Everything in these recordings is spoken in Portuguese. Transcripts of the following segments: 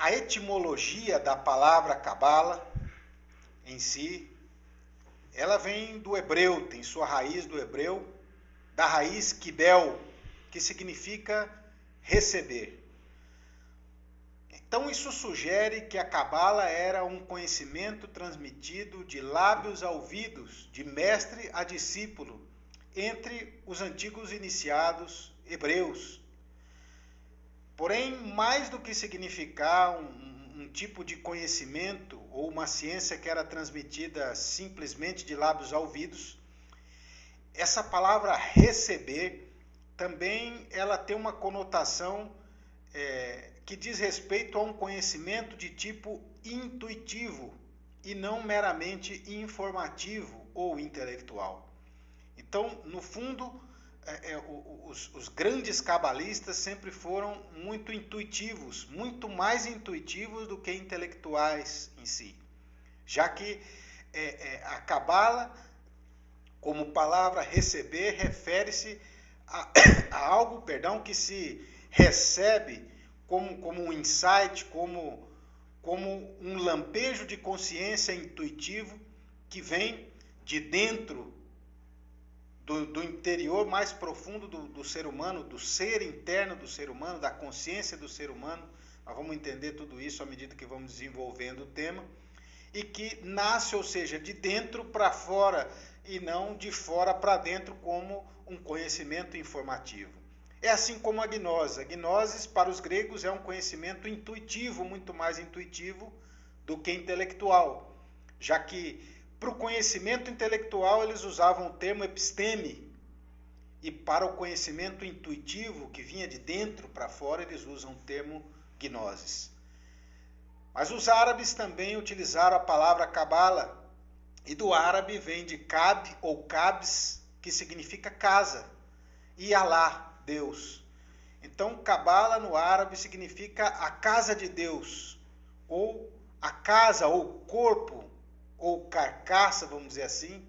a etimologia da palavra cabala em si, ela vem do hebreu, tem sua raiz do hebreu, da raiz kibel, que significa receber. Então isso sugere que a cabala era um conhecimento transmitido de lábios a ouvidos, de mestre a discípulo, entre os antigos iniciados hebreus. Porém, mais do que significar um tipo de conhecimento ou uma ciência que era transmitida simplesmente de lábios a ouvidos, essa palavra receber também ela tem uma conotação que diz respeito a um conhecimento de tipo intuitivo e não meramente informativo ou intelectual. Então, no fundo, os grandes cabalistas sempre foram muito intuitivos, muito mais intuitivos do que intelectuais em si, já que a cabala, como palavra receber, refere-se a algo, que se recebe como um insight, como um lampejo de consciência intuitivo que vem de dentro do interior mais profundo do ser humano, do ser interno do ser humano, da consciência do ser humano. Nós vamos entender tudo isso à medida que vamos desenvolvendo o tema, e que nasce, ou seja, de dentro para fora e não de fora para dentro como um conhecimento informativo. É assim como a gnose. A gnose, para os gregos, é um conhecimento intuitivo, muito mais intuitivo do que intelectual, já que para o conhecimento intelectual eles usavam o termo episteme, e para o conhecimento intuitivo, que vinha de dentro para fora, eles usam o termo gnosis. Mas os árabes também utilizaram a palavra cabala, e do árabe vem de cab ou cabs, que significa casa, e Alá, Deus. Então, cabala no árabe significa a casa de Deus, ou a casa, ou corpo, ou carcaça, vamos dizer assim,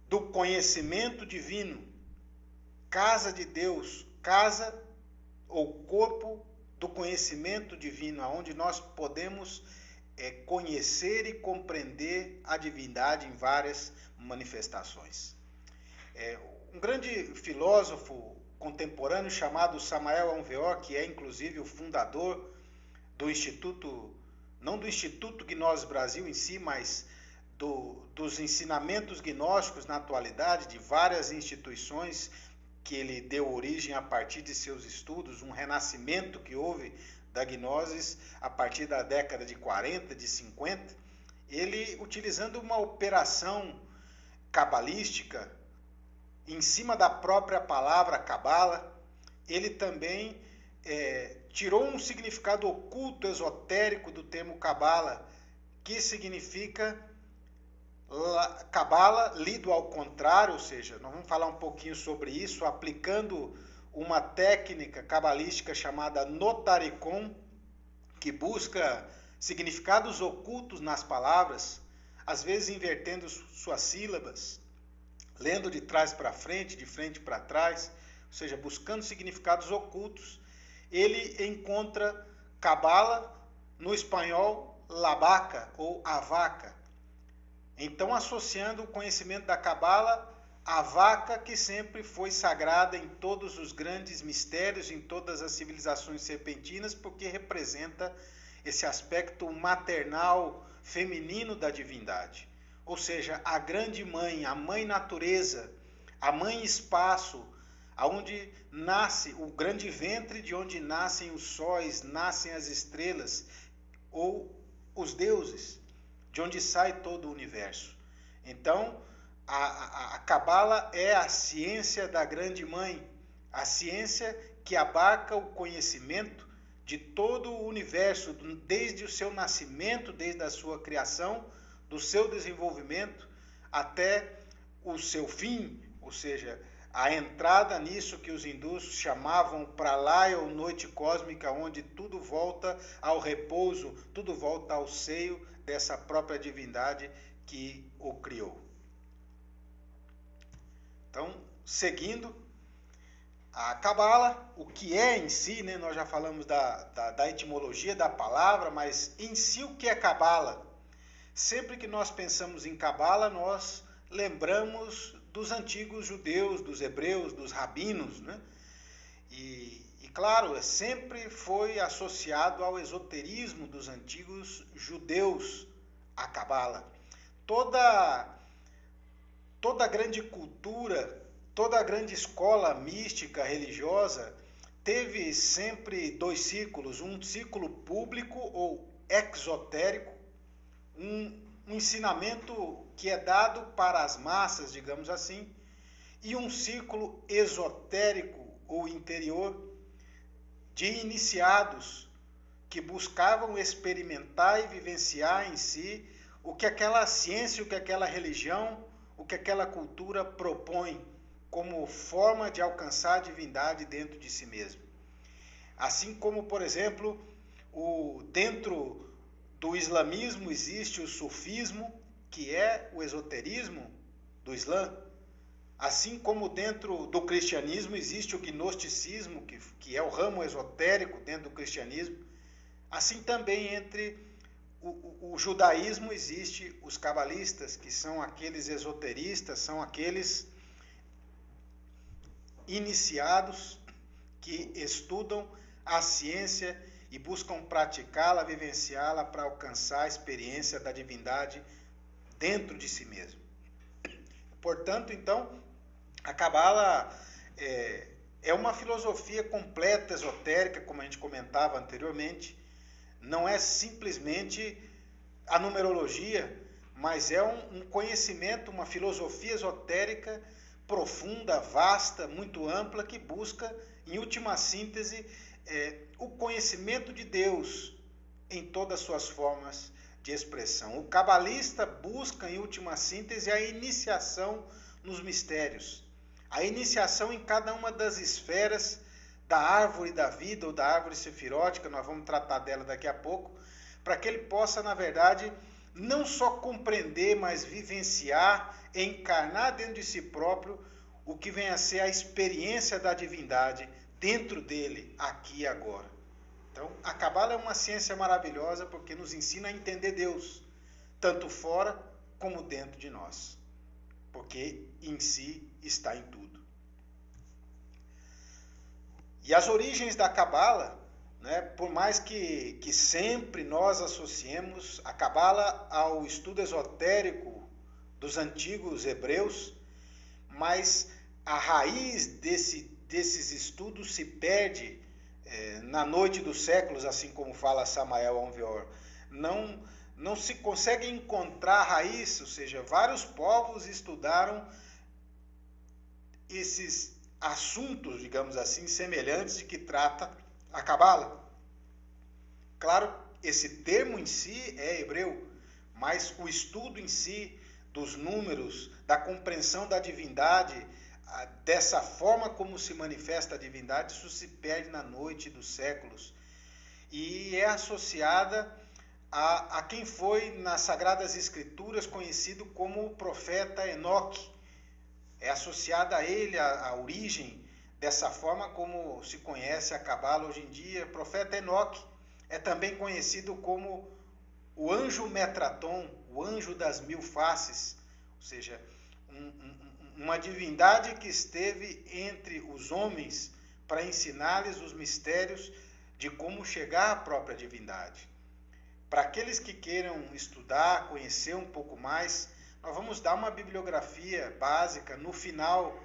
do conhecimento divino. Casa de Deus, casa ou corpo do conhecimento divino, onde nós podemos conhecer e compreender a divindade em várias manifestações. Um grande filósofo contemporâneo chamado Samael Aun Weor, que é inclusive o fundador do Instituto, não do Instituto Gnose Brasil em si, mas dos ensinamentos gnósticos na atualidade, de várias instituições que ele deu origem a partir de seus estudos, um renascimento que houve da gnose a partir da década de 40, de 50, ele, utilizando uma operação cabalística, em cima da própria palavra cabala, ele também tirou um significado oculto, esotérico do termo cabala, que significa cabala lido ao contrário, ou seja, nós vamos falar um pouquinho sobre isso, aplicando uma técnica cabalística chamada notaricon, que busca significados ocultos nas palavras, às vezes invertendo suas sílabas, lendo de trás para frente, de frente para trás, ou seja, buscando significados ocultos. Ele encontra cabala no espanhol labaca ou avaca. Então, associando o conhecimento da cabala à vaca, que sempre foi sagrada em todos os grandes mistérios, em todas as civilizações serpentinas, porque representa esse aspecto maternal, feminino da divindade. Ou seja, a grande mãe, a mãe natureza, a mãe espaço, aonde nasce o grande ventre, de onde nascem os sóis, nascem as estrelas, ou os deuses, de onde sai todo o universo. Então, a cabala é a ciência da grande mãe, a ciência que abarca o conhecimento de todo o universo, desde o seu nascimento, desde a sua criação, do seu desenvolvimento até o seu fim, ou seja, a entrada nisso que os hindus chamavam pralaya ou noite cósmica, onde tudo volta ao repouso, tudo volta ao seio dessa própria divindade que o criou. Então, seguindo, A Cabala, o que é em si, né? Nós já falamos da etimologia da palavra, mas em si o que é Cabala? Sempre que nós pensamos em Cabala, nós lembramos dos antigos judeus, dos hebreus, dos rabinos, né? E claro, sempre foi associado ao esoterismo dos antigos judeus, a Cabala. Toda grande cultura, toda grande escola mística, religiosa, teve sempre dois círculos, um círculo público ou exotérico, um ensinamento que é dado para as massas, digamos assim, e um círculo esotérico ou interior de iniciados que buscavam experimentar e vivenciar em si o que aquela ciência, o que aquela religião, o que aquela cultura propõe como forma de alcançar a divindade dentro de si mesmo. Assim como, por exemplo, dentro do islamismo existe o sufismo, que é o esoterismo do Islã. Assim como dentro do cristianismo existe o gnosticismo, que é o ramo esotérico dentro do cristianismo, assim também entre o judaísmo existe os cabalistas, que são aqueles esoteristas, são aqueles iniciados que estudam a ciência e buscam praticá-la, vivenciá-la para alcançar a experiência da divindade dentro de si mesmo. Portanto, então, a Cabala é uma filosofia completa, esotérica, como a gente comentava anteriormente. Não é simplesmente a numerologia, mas é um conhecimento, uma filosofia esotérica profunda, vasta, muito ampla, que busca, em última síntese, o conhecimento de Deus em todas as suas formas de expressão. O cabalista busca, em última síntese, a iniciação nos mistérios, a iniciação em cada uma das esferas da árvore da vida ou da árvore sefirótica, nós vamos tratar dela daqui a pouco, para que ele possa, na verdade, não só compreender, mas vivenciar, encarnar dentro de si próprio o que vem a ser a experiência da divindade dentro dele, aqui e agora. Então, a Cabala é uma ciência maravilhosa porque nos ensina a entender Deus, tanto fora como dentro de nós, porque em si está em tudo. E as origens da Cabala, né, por mais que sempre nós associemos a Cabala ao estudo esotérico dos antigos hebreus, mas a raiz desses estudos se perde na noite dos séculos, assim como fala Samael Aun Weor. Não se consegue encontrar a raiz, ou seja, vários povos estudaram esses assuntos, digamos assim, semelhantes de que trata a Cabala. Claro, esse termo em si é hebreu, mas o estudo em si dos números, da compreensão da divindade, dessa forma como se manifesta a divindade, isso se perde na noite dos séculos e é associada a quem foi nas Sagradas Escrituras conhecido como o profeta Enoque. É associada a ele a origem dessa forma como se conhece a Cabala hoje em dia. O profeta Enoque é também conhecido como o anjo Metraton, o anjo das mil faces, ou seja, uma divindade que esteve entre os homens para ensinar-lhes os mistérios de como chegar à própria divindade. Para aqueles que queiram estudar, conhecer um pouco mais, nós vamos dar uma bibliografia básica no final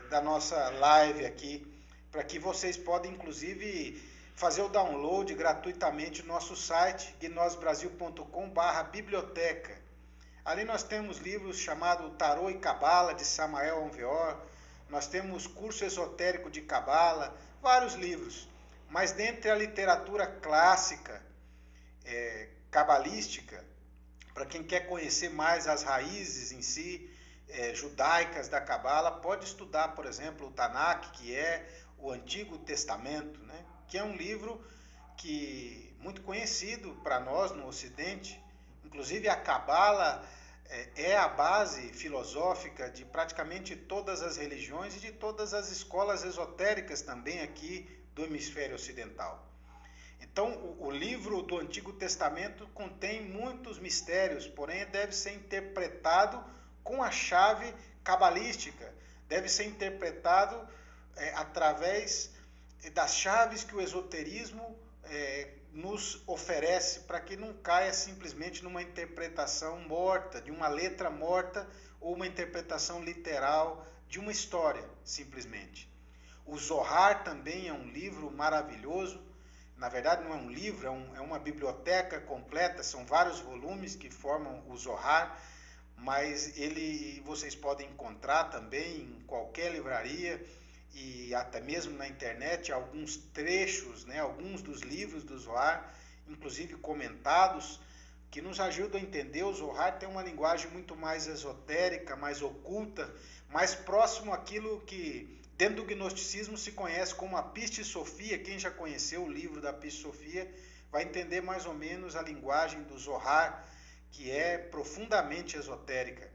da nossa live aqui, para que vocês podem, inclusive, fazer o download gratuitamente no nosso site, gnosbrasil.com/biblioteca. Ali nós temos livros chamados Tarô e Cabala, de Samael Aun Weor, nós temos Curso Esotérico de Cabala, vários livros. Mas dentre a literatura clássica, cabalística, para quem quer conhecer mais as raízes em si, judaicas da Cabala, pode estudar, por exemplo, o Tanakh, que é o Antigo Testamento, né? Que é um livro muito conhecido para nós no Ocidente. Inclusive a Cabala é a base filosófica de praticamente todas as religiões e de todas as escolas esotéricas também aqui do hemisfério ocidental. Então, o livro do Antigo Testamento contém muitos mistérios, porém deve ser interpretado com a chave cabalística, deve ser interpretado através das chaves que o esoterismo nos oferece, para que não caia simplesmente numa interpretação morta, de uma letra morta, ou uma interpretação literal de uma história, simplesmente. O Zohar também é um livro maravilhoso. Na verdade, não é um livro, é uma biblioteca completa, são vários volumes que formam o Zohar, mas vocês podem encontrar também em qualquer livraria e até mesmo na internet alguns trechos, alguns dos livros do Zohar, inclusive comentados, que nos ajudam a entender. O Zohar tem uma linguagem muito mais esotérica, mais oculta, mais próximo àquilo que dentro do gnosticismo se conhece como a Pistisofia. Quem já conheceu o livro da Pistisofia vai entender mais ou menos a linguagem do Zohar, que é profundamente esotérica.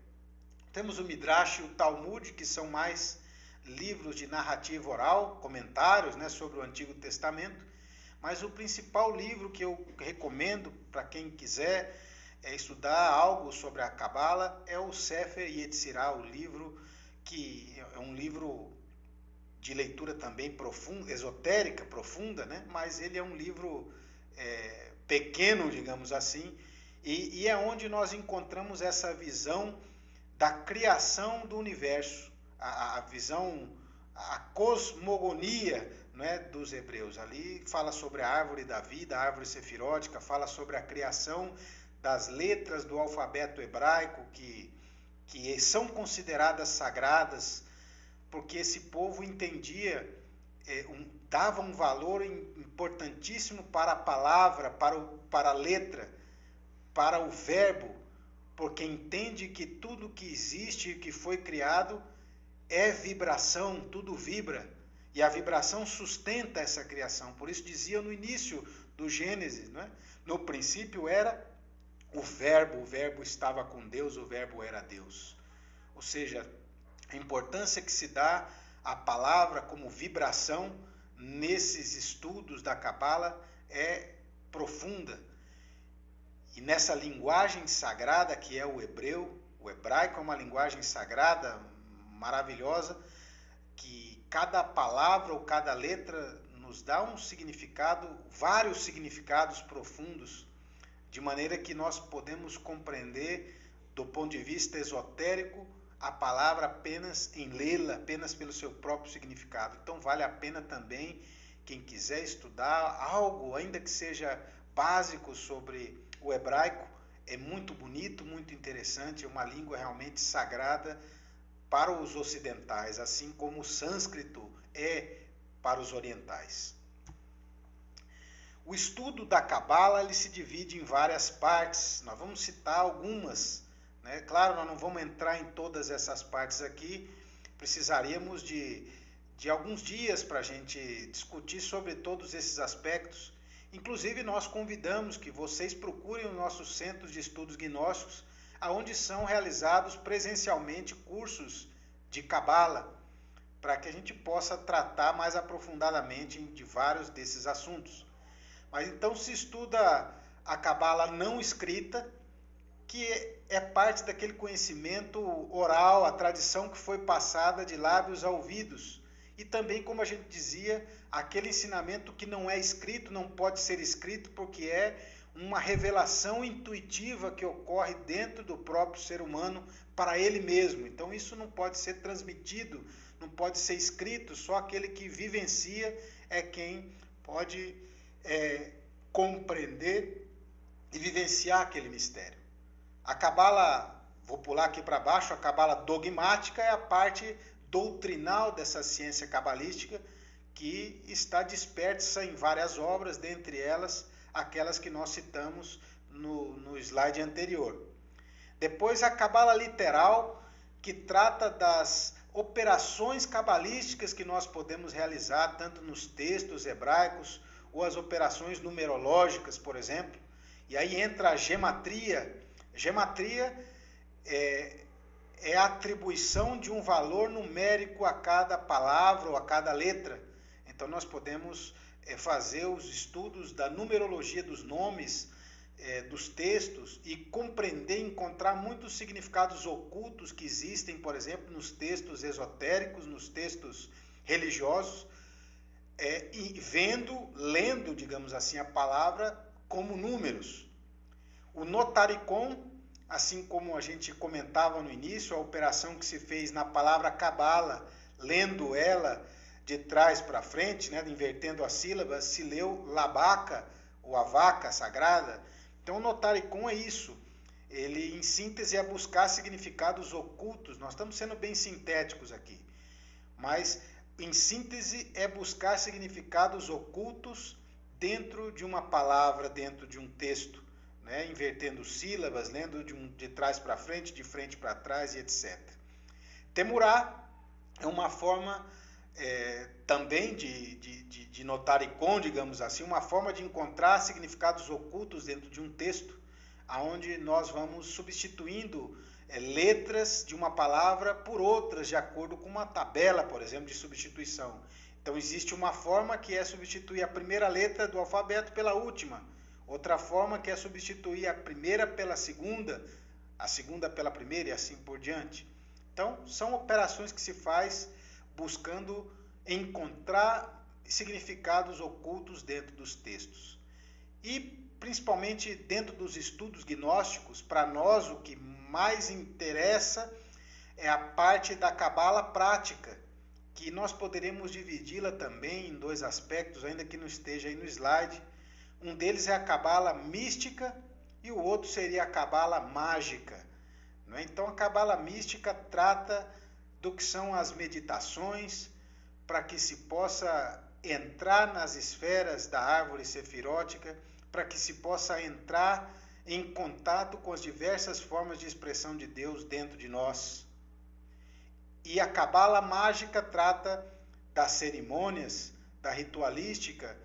Temos o Midrash e o Talmud, que são mais livros de narrativa oral, comentários sobre o Antigo Testamento, mas o principal livro que eu recomendo para quem quiser estudar algo sobre a Cabala é o Sefer Yetzirah, o livro que é um livro de leitura também profunda, esotérica, profunda, mas ele é um livro pequeno, digamos assim, e é onde nós encontramos essa visão da criação do universo, a visão, a cosmogonia dos hebreus. Ali fala sobre a árvore da vida, a árvore sefirótica, fala sobre a criação das letras do alfabeto hebraico, que são consideradas sagradas, porque esse povo entendia, dava um valor importantíssimo para a palavra, para a letra, para o verbo, porque entende que tudo que existe e que foi criado é vibração, tudo vibra, e a vibração sustenta essa criação. Por isso dizia no início do Gênesis, no princípio era o verbo estava com Deus, o verbo era Deus. Ou seja, a importância que se dá à palavra como vibração nesses estudos da Cabala é profunda. E nessa linguagem sagrada que é o hebraico é uma linguagem sagrada, maravilhosa, que cada palavra ou cada letra nos dá um significado, vários significados profundos, de maneira que nós podemos compreender do ponto de vista esotérico a palavra apenas em lê-la, apenas pelo seu próprio significado. Então vale a pena também, quem quiser estudar algo, ainda que seja básico sobre o hebraico, é muito bonito, muito interessante, é uma língua realmente sagrada para os ocidentais, assim como o sânscrito é para os orientais. O estudo da Cabala ele se divide em várias partes, nós vamos citar algumas. Claro, nós não vamos entrar em todas essas partes aqui, precisaríamos de alguns dias para a gente discutir sobre todos esses aspectos. Inclusive, nós convidamos que vocês procurem os nossos centros de estudos gnósticos, onde são realizados presencialmente cursos de Cabala, para que a gente possa tratar mais aprofundadamente de vários desses assuntos. Mas então se estuda a Cabala não escrita, que é parte daquele conhecimento oral, a tradição que foi passada de lábios a ouvidos. E também, como a gente dizia, aquele ensinamento que não é escrito, não pode ser escrito, porque é uma revelação intuitiva que ocorre dentro do próprio ser humano para ele mesmo. Então isso não pode ser transmitido, não pode ser escrito, só aquele que vivencia é quem pode compreender e vivenciar aquele mistério. A Cabala, vou pular aqui para baixo, a Cabala dogmática é a parte doutrinal dessa ciência cabalística que está dispersa em várias obras, dentre elas aquelas que nós citamos no slide anterior. Depois a Cabala literal, que trata das operações cabalísticas que nós podemos realizar tanto nos textos hebraicos ou as operações numerológicas, por exemplo. E aí entra a gematria. Gematria é a atribuição de um valor numérico a cada palavra ou a cada letra. Então nós podemos fazer os estudos da numerologia dos nomes dos textos e compreender, encontrar muitos significados ocultos que existem, por exemplo, nos textos esotéricos, nos textos religiosos, e lendo, digamos assim, a palavra como números. O notaricon, assim como a gente comentava no início, a operação que se fez na palavra cabala, lendo ela de trás para frente, né, invertendo as sílabas, se leu labaca, ou a vaca sagrada. Então o notaricon é isso. Ele, em síntese, é buscar significados ocultos. Nós estamos sendo bem sintéticos aqui. Mas, em síntese, é buscar significados ocultos dentro de uma palavra, dentro de um texto, né? Invertendo sílabas, lendo de trás para frente, de frente para trás e etc. Temurá é uma forma também de notaricon, digamos assim, uma forma de encontrar significados ocultos dentro de um texto, onde nós vamos substituindo letras de uma palavra por outras, de acordo com uma tabela, por exemplo, de substituição. Então existe uma forma que é substituir a primeira letra do alfabeto pela última, outra forma que é substituir a primeira pela segunda, a segunda pela primeira e assim por diante. Então são operações que se faz buscando encontrar significados ocultos dentro dos textos. E principalmente dentro dos estudos gnósticos, para nós o que mais interessa é a parte da cabala prática, que nós poderemos dividi-la também em dois aspectos, ainda que não esteja aí no slide. Um deles é a cabala mística e o outro seria a cabala mágica. Não é? Então a cabala mística trata do que são as meditações, para que se possa entrar nas esferas da árvore sefirótica, para que se possa entrar em contato com as diversas formas de expressão de Deus dentro de nós. E a cabala mágica trata das cerimônias, da ritualística,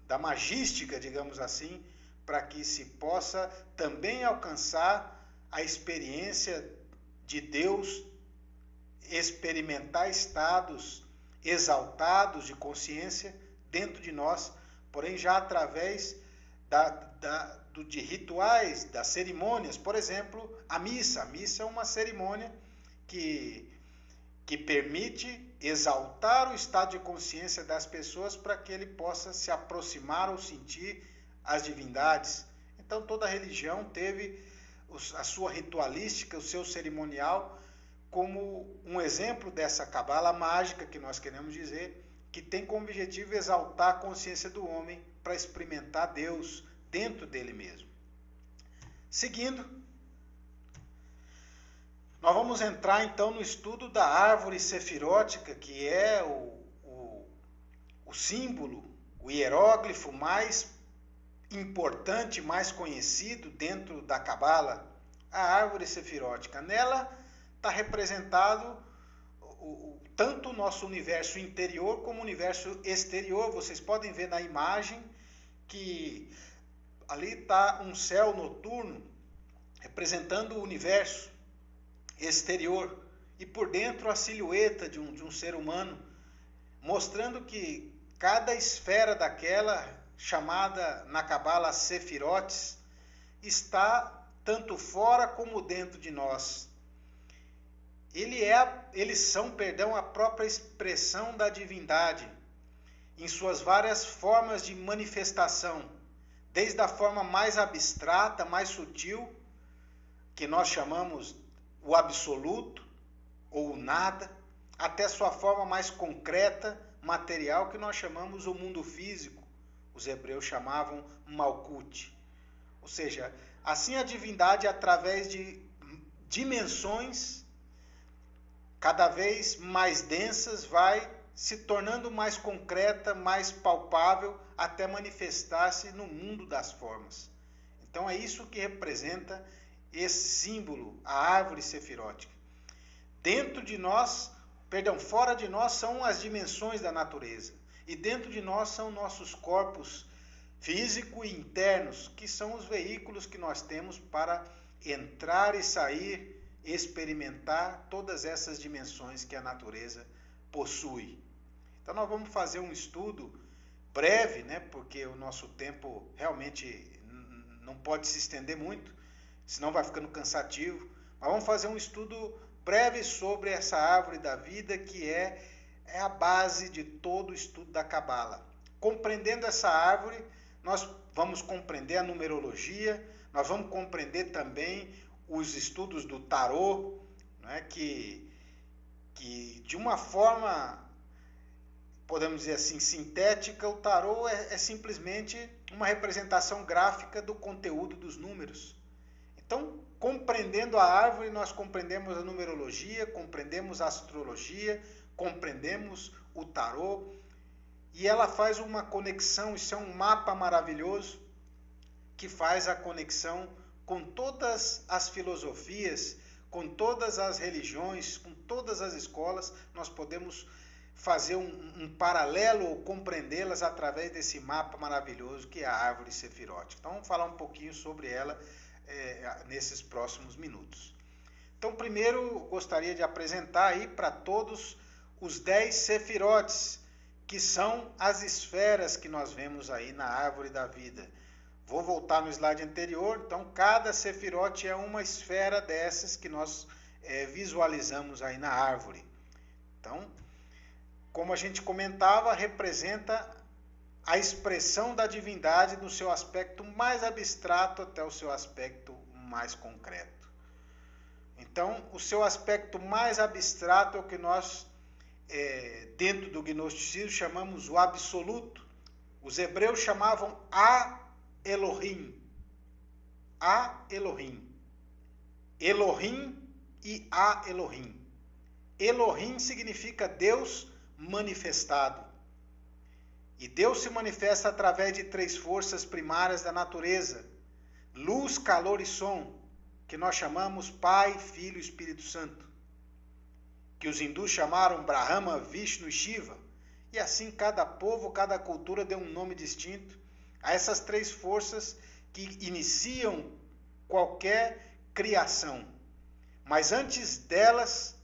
da magística, digamos assim, para que se possa também alcançar a experiência de Deus, experimentar estados exaltados de consciência dentro de nós, porém já através de rituais, das cerimônias. Por exemplo, a missa. A missa é uma cerimônia que permite exaltar o estado de consciência das pessoas para que ele possa se aproximar ou sentir as divindades. Então toda religião teve a sua ritualística, o seu cerimonial, como um exemplo dessa cabala mágica que nós queremos dizer, que tem como objetivo exaltar a consciência do homem para experimentar Deus dentro dele mesmo. Seguindo, nós vamos entrar então no estudo da árvore sefirótica, que é o símbolo, o hieróglifo mais importante, mais conhecido dentro da cabala, a árvore sefirótica. Nela está representado tanto o nosso universo interior como o universo exterior. Vocês podem ver na imagem que ali está um céu noturno representando o universo exterior e por dentro a silhueta de um ser humano, mostrando que cada esfera daquela, chamada na cabala sefirotes, está tanto fora como dentro de nós. Eles são a própria expressão da divindade, em suas várias formas de manifestação, desde a forma mais abstrata, mais sutil, que nós chamamos o absoluto, ou o nada, até sua forma mais concreta, material, que nós chamamos o mundo físico. Os hebreus chamavam Malkut. Ou seja, assim a divindade, através de dimensões cada vez mais densas, vai se tornando mais concreta, mais palpável, até manifestar-se no mundo das formas. Então é isso que representa esse símbolo, a árvore sefirótica. Fora de nós são as dimensões da natureza. E dentro de nós são nossos corpos físicos e internos, que são os veículos que nós temos para entrar e sair, experimentar todas essas dimensões que a natureza possui. Então nós vamos fazer um estudo breve, né, porque o nosso tempo realmente não pode se estender muito, senão vai ficando cansativo. Mas vamos fazer um estudo breve sobre essa árvore da vida, que é a base de todo o estudo da Cabala. Compreendendo essa árvore, nós vamos compreender a numerologia, nós vamos compreender também os estudos do tarô, né, que de uma forma, podemos dizer assim, sintética, o tarô é simplesmente uma representação gráfica do conteúdo dos números. Então, compreendendo a árvore, nós compreendemos a numerologia, compreendemos a astrologia, compreendemos o tarô, e ela faz uma conexão, isso é um mapa maravilhoso, que faz a conexão com todas as filosofias, com todas as religiões, com todas as escolas. Nós podemos fazer um paralelo ou compreendê-las através desse mapa maravilhoso que é a árvore sefirótica. Então vamos falar um pouquinho sobre ela nesses próximos minutos. Então primeiro gostaria de apresentar aí para todos os 10 sefirotes, que são as esferas que nós vemos aí na árvore da vida. Vou voltar no slide anterior. Então cada sefirote é uma esfera dessas que nós visualizamos aí na árvore. Então, como a gente comentava, representa a expressão da divindade no seu aspecto mais abstrato até o seu aspecto mais concreto. Então, o seu aspecto mais abstrato é o que nós, dentro do gnosticismo, chamamos o absoluto. Os hebreus chamavam A-Elohim. A-Elohim. Elohim e A-Elohim. Elohim significa Deus manifestado. E Deus se manifesta através de 3 forças primárias da natureza: luz, calor e som, que nós chamamos Pai, Filho e Espírito Santo, que os hindus chamaram Brahma, Vishnu e Shiva. E assim cada povo, cada cultura deu um nome distinto a essas 3 forças que iniciam qualquer criação. Mas antes delas,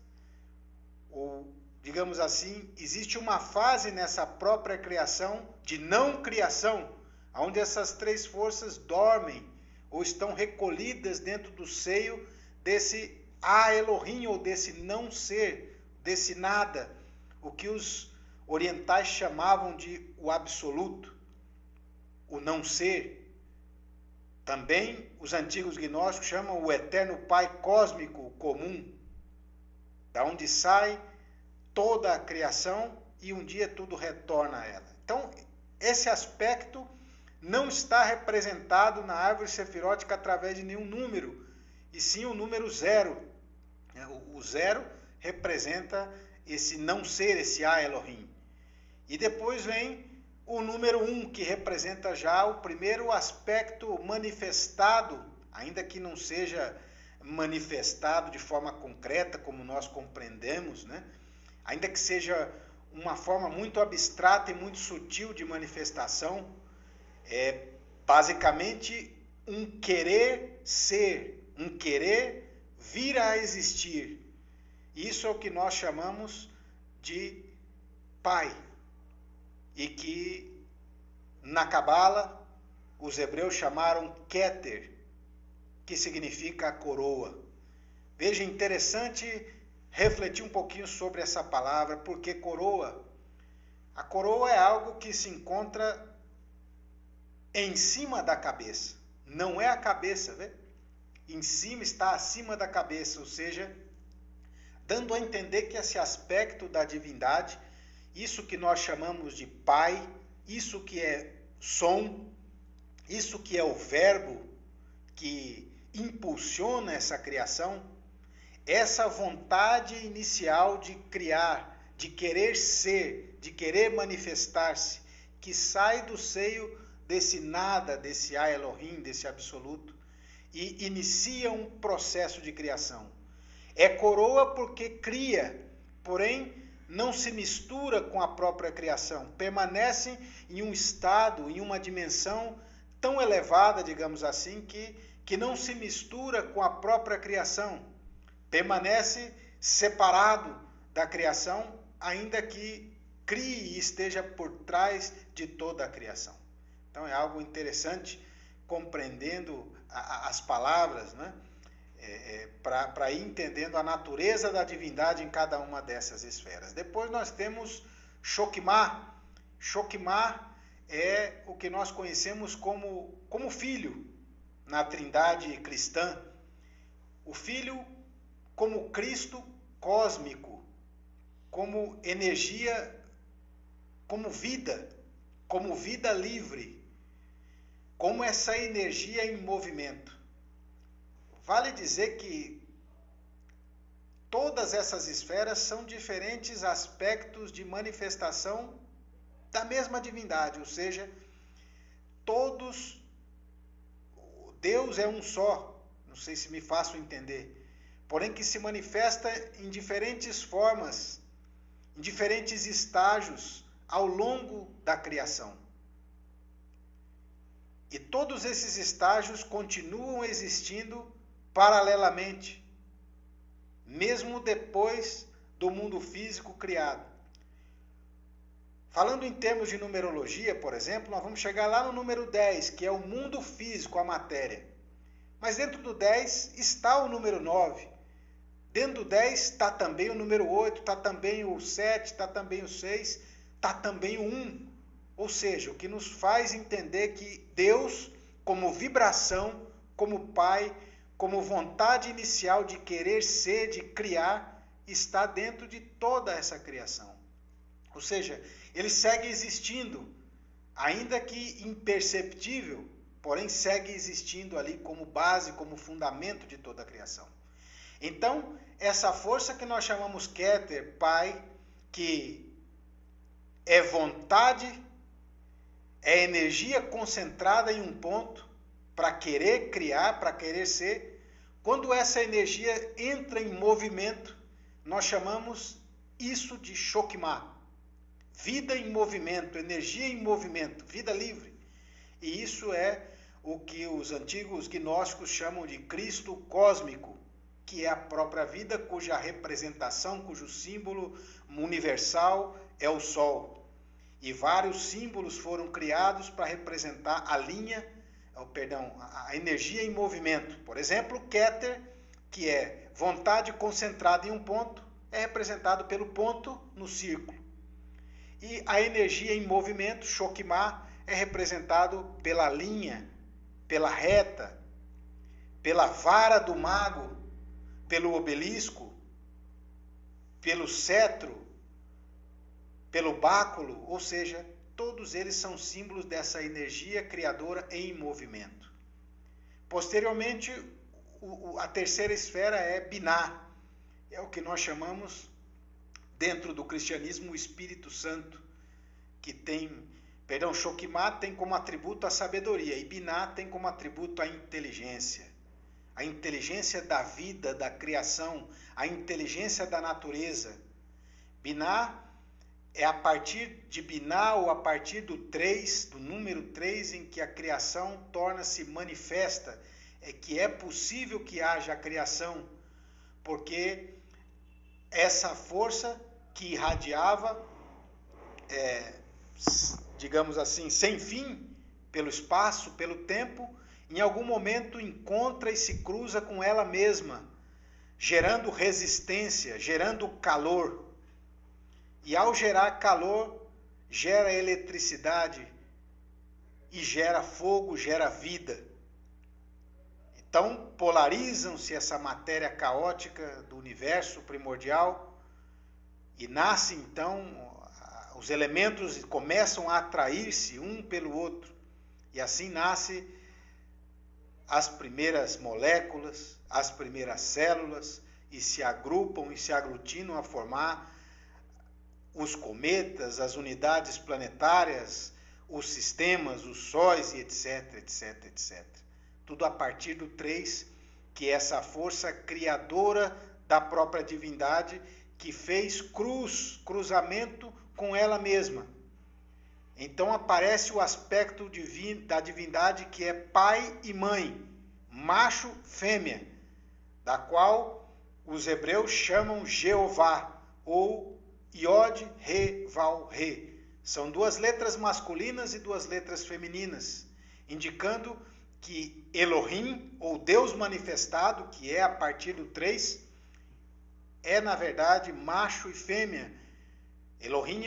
ou digamos assim, existe uma fase nessa própria criação de não criação, onde essas 3 forças dormem ou estão recolhidas dentro do seio desse A-Elohim, ou desse não ser, desse nada, o que os orientais chamavam de o absoluto, o não ser. Também os antigos gnósticos chamam o eterno Pai cósmico comum, da onde sai toda a criação e um dia tudo retorna a ela. Então, esse aspecto não está representado na árvore sefirótica através de nenhum número, e sim o número 0. O 0 representa esse não ser, esse A-Elohim. E depois vem o número 1, que representa já o primeiro aspecto manifestado, ainda que não seja manifestado de forma concreta, como nós compreendemos, né? Ainda que seja uma forma muito abstrata e muito sutil de manifestação, é basicamente um querer ser, um querer vir a existir. Isso é o que nós chamamos de Pai, e que na Cabala os hebreus chamaram Keter, que significa a coroa. Veja, interessante refletir um pouquinho sobre essa palavra, porque coroa, a coroa é algo que se encontra em cima da cabeça, não é a cabeça, vê? Em cima, está acima da cabeça, ou seja, dando a entender que esse aspecto da divindade, isso que nós chamamos de Pai, isso que é som, isso que é o verbo que impulsiona essa criação, essa vontade inicial de criar, de querer ser, de querer manifestar-se, que sai do seio desse nada, desse A-Elohim, desse absoluto, e inicia um processo de criação. É coroa porque cria, porém não se mistura com a própria criação, permanece em um estado, em uma dimensão tão elevada, digamos assim, que que não se mistura com a própria criação, permanece separado da criação, ainda que crie e esteja por trás de toda a criação. Então é algo interessante, compreendendo as palavras, né? Para ir entendendo a natureza da divindade em cada uma dessas esferas. Depois nós temos Shokmah. Shokmah é o que nós conhecemos como filho na trindade cristã. O filho como Cristo cósmico, como energia, como vida livre, como essa energia em movimento. Vale dizer que todas essas esferas são diferentes aspectos de manifestação da mesma divindade, ou seja, Deus é um só, não sei se me faço entender, porém que se manifesta em diferentes formas, em diferentes estágios ao longo da criação. E todos esses estágios continuam existindo paralelamente, mesmo depois do mundo físico criado. Falando em termos de numerologia, por exemplo, nós vamos chegar lá no número 10, que é o mundo físico, a matéria. Mas dentro do 10 está o número 9. Dentro do 10 está também o número 8, está também o 7, está também o 6, está também o 1. Ou seja, o que nos faz entender que Deus, como vibração, como Pai, como vontade inicial de querer ser, de criar, está dentro de toda essa criação. Ou seja, ele segue existindo, ainda que imperceptível, porém segue existindo ali como base, como fundamento de toda a criação. Então, essa força que nós chamamos Keter, Pai, que é vontade, é energia concentrada em um ponto, para querer criar, para querer ser. Quando essa energia entra em movimento, nós chamamos isso de Shokmah. Vida em movimento, energia em movimento, vida livre. E isso é o que os antigos gnósticos chamam de Cristo cósmico, que é a própria vida, cuja representação, cujo símbolo universal é o Sol. E vários símbolos foram criados para representar a energia em movimento. Por exemplo, Keter, que é vontade concentrada em um ponto, é representado pelo ponto no círculo. E a energia em movimento, Shokmah, é representado pela linha, pela reta, pela vara do mago, pelo obelisco, pelo cetro, pelo báculo, ou seja, todos eles são símbolos dessa energia criadora em movimento. Posteriormente, a terceira esfera é Binah, é o que nós chamamos, dentro do cristianismo, o Espírito Santo, que Shokmah tem como atributo a sabedoria, e Binah tem como atributo a inteligência da vida, da criação, a inteligência da natureza. Binah é a partir de Binah, ou a partir do número 3, em que a criação torna-se manifesta, que é possível que haja a criação, porque essa força que irradiava, digamos assim, sem fim, pelo espaço, pelo tempo, em algum momento encontra e se cruza com ela mesma, gerando resistência, gerando calor. E ao gerar calor, gera eletricidade e gera fogo, gera vida. Então, polarizam-se essa matéria caótica do universo primordial e nasce, então, os elementos começam a atrair-se um pelo outro. E assim nasce as primeiras moléculas, as primeiras células, e se agrupam e se aglutinam a formar os cometas, as unidades planetárias, os sistemas, os sóis e etc, etc, etc. Tudo a partir do 3, que é essa força criadora da própria divindade, que fez cruzamento com ela mesma. Então aparece o aspecto da divindade que é pai e mãe, macho, fêmea, da qual os hebreus chamam Jeová, ou Iod, Re, Val, Re. São duas letras masculinas e duas letras femininas, indicando que Elohim, ou Deus manifestado, que é a partir do 3, é na verdade macho e fêmea. Elohim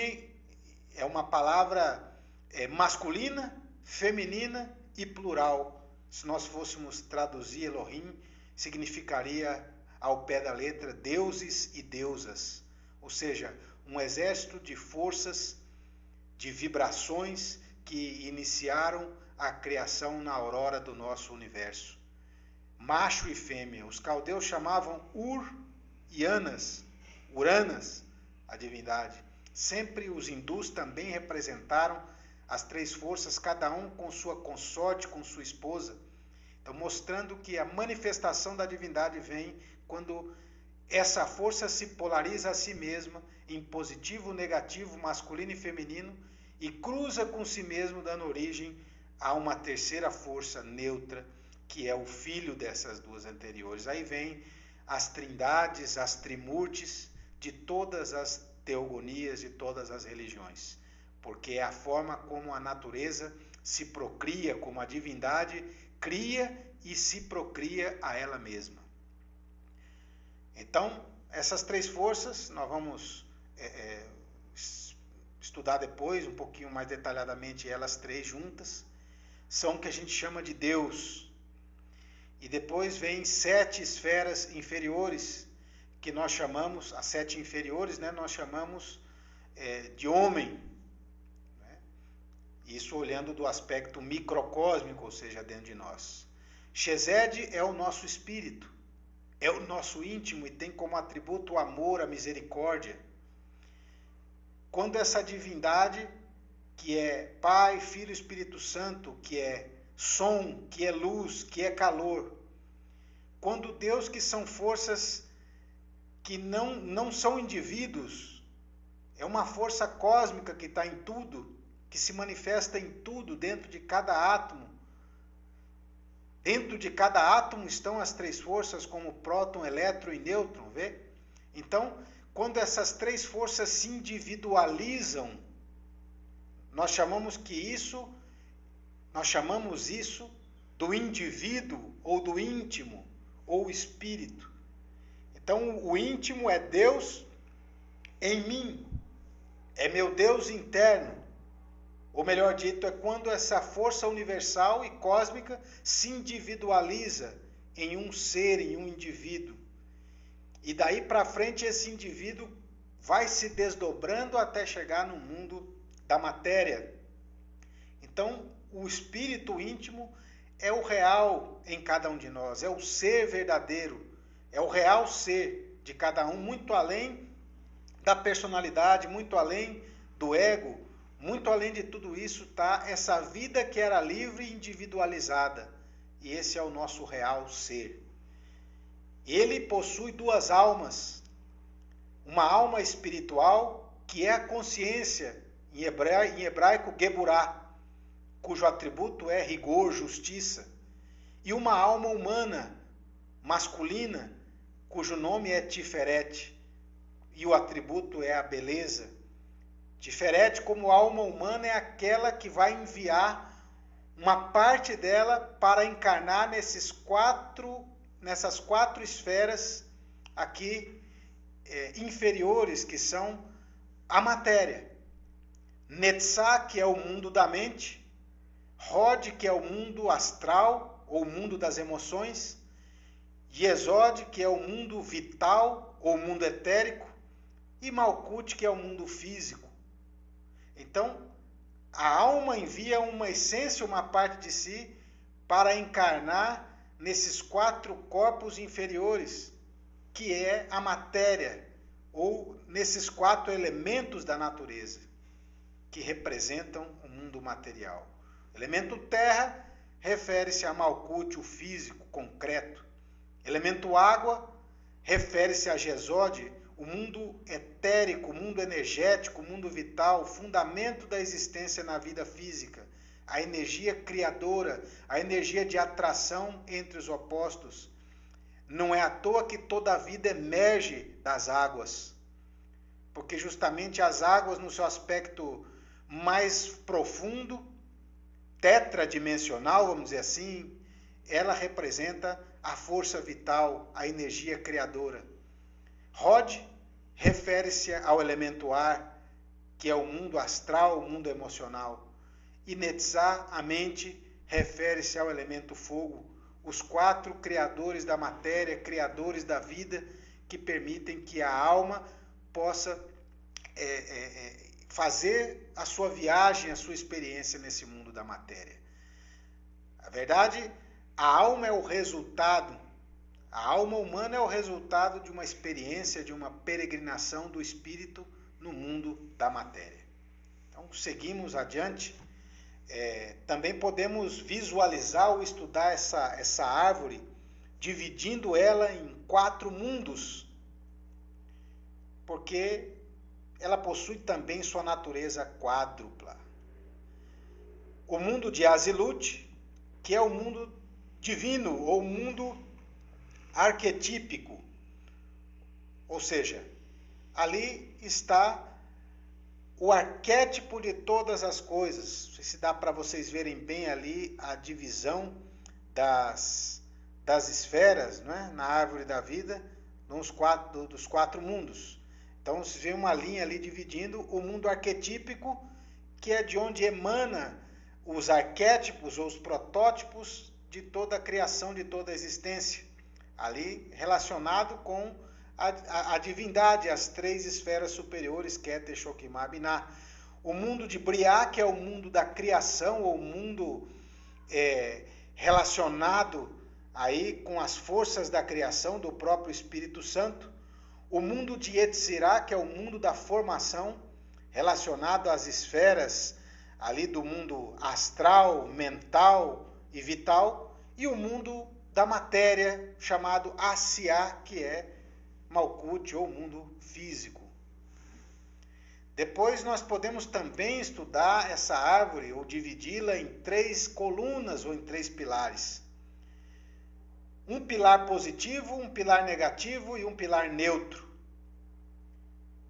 é uma palavra masculina, feminina e plural. Se nós fôssemos traduzir Elohim, significaria ao pé da letra deuses e deusas, ou seja, um exército de forças, de vibrações que iniciaram a criação na aurora do nosso universo. Macho e fêmea. Os caldeus chamavam Ur e Anas, Uranas, a divindade. Sempre os hindus também representaram as três forças, cada um com sua consorte, com sua esposa. Então, mostrando que a manifestação da divindade vem quando essa força se polariza a si mesma em positivo, negativo, masculino e feminino e cruza com si mesmo, dando origem a uma terceira força neutra, que é o filho dessas duas anteriores. Aí vem as trindades, as trimurtis de todas as teogonias, de todas as religiões, porque é a forma como a natureza se procria, como a divindade cria e se procria a ela mesma. Então, essas três forças, nós vamos estudar depois, um pouquinho mais detalhadamente, elas três juntas, são o que a gente chama de Deus. E depois vem 7 esferas inferiores, que nós chamamos, as 7 inferiores, nós chamamos de homem. Isso olhando do aspecto microcósmico, ou seja, dentro de nós. Shezed é o nosso espírito, é o nosso íntimo e tem como atributo o amor, a misericórdia. Quando essa divindade, que é Pai, Filho e Espírito Santo, que é som, que é luz, que é calor, quando Deus, que são forças que não são indivíduos, é uma força cósmica que está em tudo, que se manifesta em tudo, dentro de cada átomo. Dentro de cada átomo estão as três forças, como próton, elétron e nêutron, vê? Então, quando essas três forças se individualizam, nós chamamos isso do indivíduo, ou do íntimo, ou espírito. Então, o íntimo é Deus em mim, é meu Deus interno. Ou melhor dito, é quando essa força universal e cósmica se individualiza em um ser, em um indivíduo. E daí para frente esse indivíduo vai se desdobrando até chegar no mundo da matéria. Então, o espírito íntimo é o real em cada um de nós, é o ser verdadeiro, é o real ser de cada um, muito além da personalidade, muito além do ego, muito além de tudo isso está essa vida que era livre e individualizada. E esse é o nosso real ser. Ele possui duas almas. Uma alma espiritual, que é a consciência, em hebraico, Geburah, cujo atributo é rigor, justiça. E uma alma humana, masculina, cujo nome é Tiferet, e o atributo é a beleza. Tiferet, como alma humana, é aquela que vai enviar uma parte dela para encarnar nessas quatro esferas aqui inferiores, que são a matéria. Netzah, que é o mundo da mente. Hod, que é o mundo astral, ou o mundo das emoções. Yesod, que é o mundo vital, ou o mundo etérico. E Malkut, que é o mundo físico. Então, a alma envia uma essência, uma parte de si, para encarnar nesses 4 corpos inferiores, que é a matéria, ou nesses 4 elementos da natureza, que representam o mundo material. O elemento terra refere-se a Malkut, o físico, concreto. Elemento água refere-se a Yesod, o mundo etérico, o mundo energético, o mundo vital, o fundamento da existência na vida física, a energia criadora, a energia de atração entre os opostos. Não é à toa que toda a vida emerge das águas, porque justamente as águas, no seu aspecto mais profundo, tetradimensional, vamos dizer assim, ela representa a força vital, a energia criadora. Rod refere-se ao elemento ar, que é o mundo astral, o mundo emocional. E Netzah, a mente, refere-se ao elemento fogo, os 4 criadores da matéria, criadores da vida, que permitem que a alma possa fazer a sua viagem, a sua experiência nesse mundo da matéria. A verdade, a alma é o resultado, a alma humana é o resultado de uma experiência, de uma peregrinação do espírito no mundo da matéria. Então, seguimos adiante. Também podemos visualizar ou estudar essa árvore, dividindo ela em 4 mundos, porque ela possui também sua natureza quádrupla. O mundo de Azilut, que é o mundo divino, ou o mundo arquetípico, ou seja, ali está o arquétipo de todas as coisas. Não sei se dá para vocês verem bem ali a divisão das esferas, não é? Na árvore da vida, dos 4 mundos. Então, se vê uma linha ali dividindo o mundo arquetípico, que é de onde emana os arquétipos ou os protótipos de toda a criação, de toda a existência. Ali relacionado com a divindade, as 3 esferas superiores, Keter, Shokimah, Binah. O mundo de Briá, que é o mundo da criação, ou o mundo relacionado aí com as forças da criação do próprio Espírito Santo. O mundo de Yetzirah, que é o mundo da formação, relacionado às esferas ali do mundo astral, mental e vital. E o mundo da matéria, chamado Asiá, que é Malkut, ou mundo físico. Depois nós podemos também estudar essa árvore, ou dividi-la em 3 colunas, ou em 3 pilares. Um pilar positivo, um pilar negativo e um pilar neutro.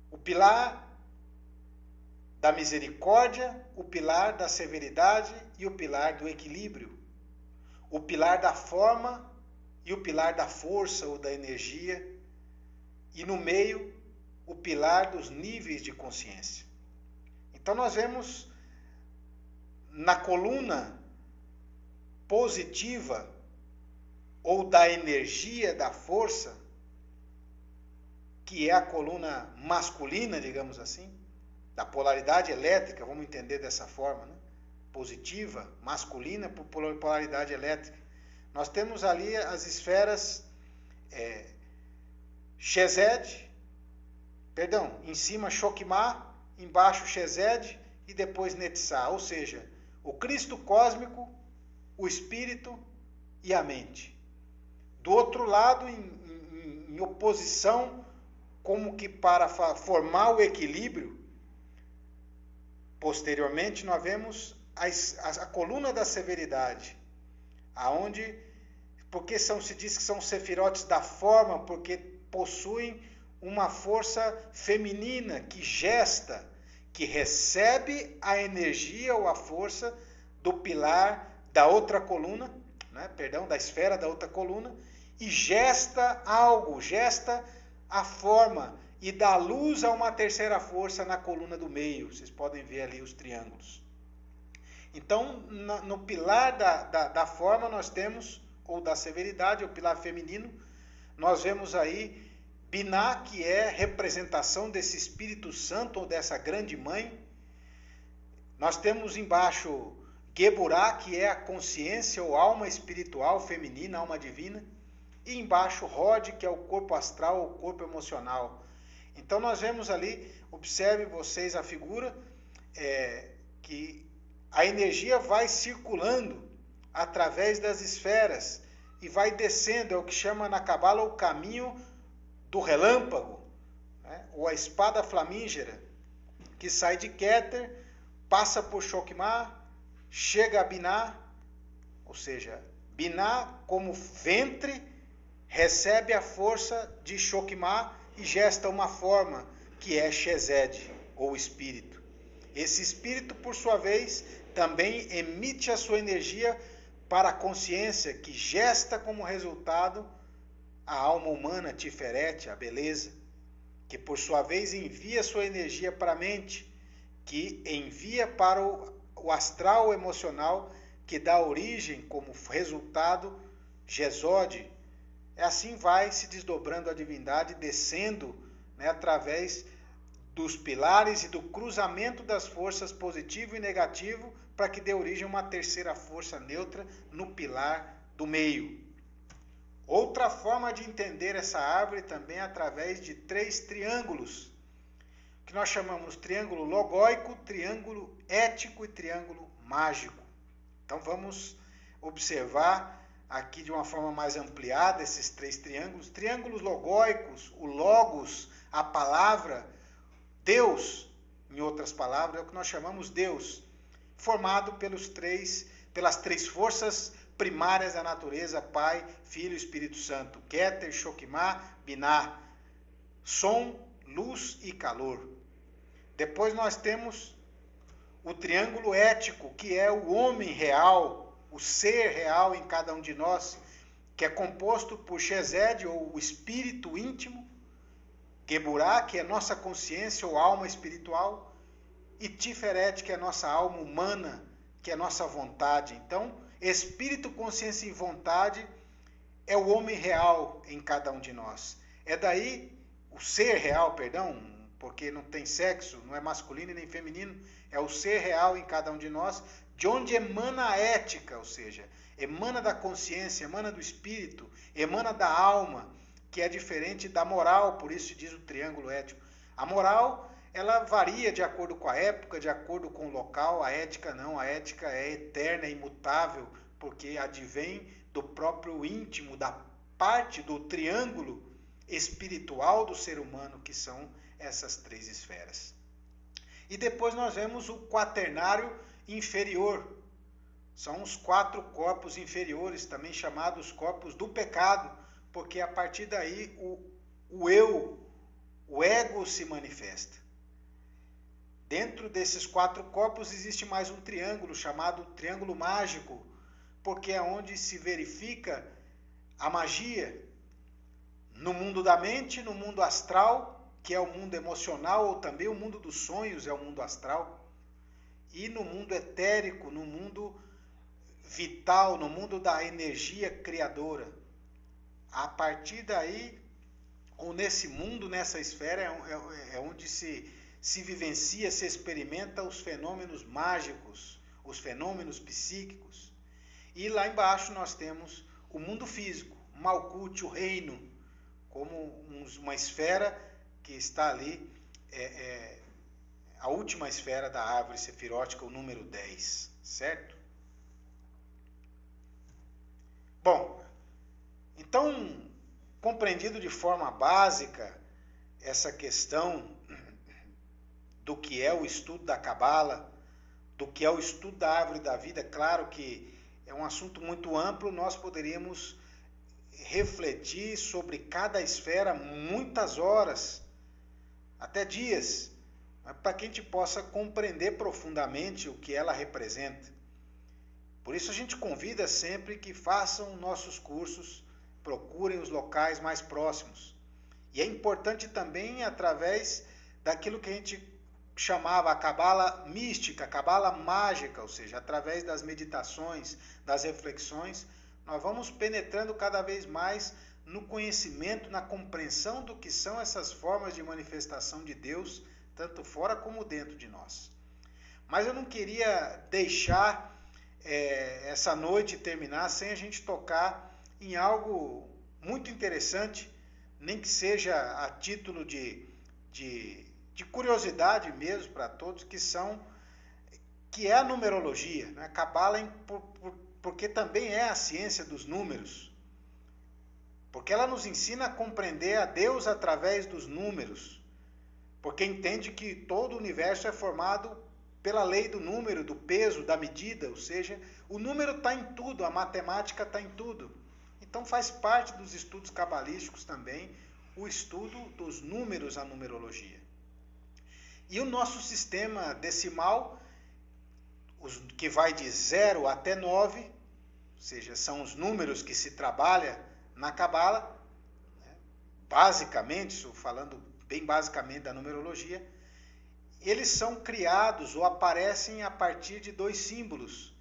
O pilar da misericórdia, o pilar da severidade e o pilar do equilíbrio. O pilar da forma e o pilar da força ou da energia. E no meio, o pilar dos níveis de consciência. Então nós vemos na coluna positiva ou da energia, da força, que é a coluna masculina, digamos assim, da polaridade elétrica, vamos entender dessa forma, né? Positiva, masculina, por polaridade elétrica. Nós temos ali as esferas em cima Shokimah, embaixo Shezed e depois Netzah, ou seja, o Cristo cósmico, o espírito e a mente. Do outro lado, em oposição, como que para formar o equilíbrio, posteriormente nós vemos a coluna da severidade, aonde, porque se diz que são sefirotes da forma, porque possuem uma força feminina que gesta, que recebe a energia ou a força do pilar da outra coluna, da esfera da outra coluna, e gesta algo, gesta a forma e dá luz a uma terceira força na coluna do meio. Vocês podem ver ali os triângulos. Então, no pilar da forma nós temos, ou da severidade, o pilar feminino, nós vemos aí Binah, que é representação desse Espírito Santo, ou dessa grande mãe. Nós temos embaixo Geburah, que é a consciência ou alma espiritual feminina, alma divina. E embaixo Rod, que é o corpo astral, o corpo emocional. Então nós vemos ali, observe vocês a figura, que a energia vai circulando através das esferas e vai descendo, é o que chama na Cabala o caminho do relâmpago, ou a espada flamígera, que sai de Keter, passa por Shokimah, chega a Biná, ou seja, Biná como ventre recebe a força de Chokmah e gesta uma forma que é Chesed, ou espírito. Esse espírito, por sua vez, também emite a sua energia para a consciência, que gesta como resultado a alma humana, Tiferet, a beleza, que por sua vez envia sua energia para a mente, que envia para o astral emocional, que dá origem como resultado Jesod. Assim vai se desdobrando a divindade, descendo, né, através dos pilares e do cruzamento das forças positivo e negativo, para que dê origem a uma terceira força neutra no pilar do meio. Outra forma de entender essa árvore também é através de 3 triângulos, que nós chamamos triângulo logóico, triângulo ético e triângulo mágico. Então vamos observar aqui de uma forma mais ampliada esses 3 triângulos. Triângulos logóicos, o logos, a palavra, Deus, em outras palavras, é o que nós chamamos Deus, formado pelas 3 forças primárias da natureza, Pai, Filho e Espírito Santo, Keter, Chokmah, Biná, som, luz e calor. Depois nós temos o triângulo ético, que é o homem real, o ser real em cada um de nós, que é composto por Chesed, ou o espírito íntimo, Geburah, que é nossa consciência ou alma espiritual, e Tiferet, que é nossa alma humana, que é nossa vontade. Então, espírito, consciência e vontade é o homem real em cada um de nós. É daí o ser real, porque não tem sexo, não é masculino e nem feminino, é o ser real em cada um de nós, de onde emana a ética, ou seja, emana da consciência, emana do espírito, emana da alma, que é diferente da moral, por isso diz o triângulo ético. A moral, ela varia de acordo com a época, de acordo com o local. A ética não, a ética é eterna, é imutável, porque advém do próprio íntimo, da parte do triângulo espiritual do ser humano, que são essas 3 esferas. E depois nós vemos o quaternário inferior. São os 4 corpos inferiores, também chamados corpos do pecado, porque a partir daí o eu, o ego se manifesta. Dentro desses 4 corpos existe mais um triângulo, chamado triângulo mágico, porque é onde se verifica a magia no mundo da mente, no mundo astral, que é o mundo emocional, ou também o mundo dos sonhos é o mundo astral, e no mundo etérico, no mundo vital, no mundo da energia criadora. A partir daí, ou nesse mundo, nessa esfera, é onde se vivencia, se experimenta os fenômenos mágicos, os fenômenos psíquicos. E lá embaixo nós temos o mundo físico, Malkuth, o reino, como uma esfera que está ali, a última esfera da árvore sefirótica, o número 10, certo? Bom, então, compreendido de forma básica essa questão do que é o estudo da Cabala, do que é o estudo da árvore da vida, claro que é um assunto muito amplo, nós poderíamos refletir sobre cada esfera muitas horas, até dias, para que a gente possa compreender profundamente o que ela representa. Por isso a gente convida sempre que façam nossos cursos, procurem os locais mais próximos. E é importante também através daquilo que a gente chamava a Cabala mística, a Cabala mágica, ou seja, através das meditações, das reflexões, nós vamos penetrando cada vez mais no conhecimento, na compreensão do que são essas formas de manifestação de Deus, tanto fora como dentro de nós. Mas eu não queria deixar essa noite terminar sem a gente tocar em algo muito interessante, nem que seja a título de curiosidade mesmo para todos, que é a numerologia, né? Cabala, porque também é a ciência dos números, porque ela nos ensina a compreender a Deus através dos números, porque entende que todo o universo é formado pela lei do número, do peso, da medida, ou seja, o número está em tudo, a matemática está em tudo. Então faz parte dos estudos cabalísticos também o estudo dos números, a numerologia. E o nosso sistema decimal, que vai de 0 até 9, ou seja, são os números que se trabalha na Cabala, né? Basicamente, falando bem basicamente da numerologia, eles são criados ou aparecem a partir de 2 símbolos,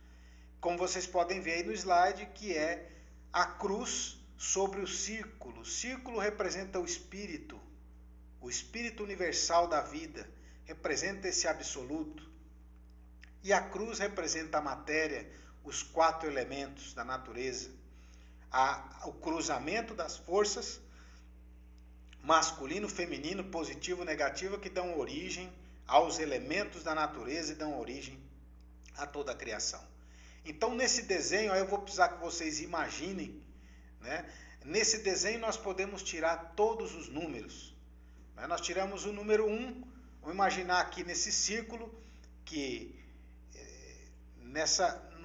como vocês podem ver aí no slide, que é a cruz sobre o círculo. O círculo representa o espírito universal da vida, representa esse absoluto. E a cruz representa a matéria, os 4 elementos da natureza. O cruzamento das forças, masculino, feminino, positivo, negativo, que dão origem aos elementos da natureza e dão origem a toda a criação. Então, nesse desenho, eu vou precisar que vocês imaginem, né? Nesse desenho nós podemos tirar todos os números. Né? Nós tiramos o número 1, vamos imaginar aqui nesse círculo, que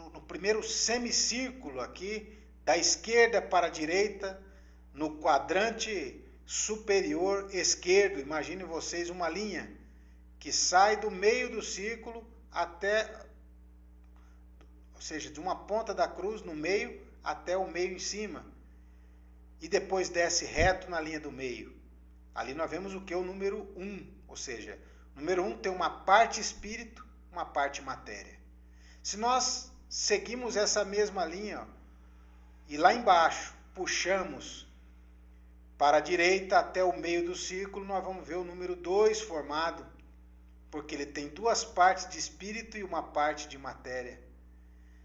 no primeiro semicírculo aqui, da esquerda para a direita, no quadrante superior esquerdo, imaginem vocês uma linha que sai do meio do círculo até, ou seja, de uma ponta da cruz no meio até o meio em cima, e depois desce reto na linha do meio. Ali nós vemos o que é o número 1, ou seja, o número 1 tem uma parte espírito, uma parte matéria. Se nós seguimos essa mesma linha, ó, e lá embaixo puxamos para a direita até o meio do círculo, nós vamos ver o número 2 formado, porque ele tem 2 partes de espírito e uma parte de matéria.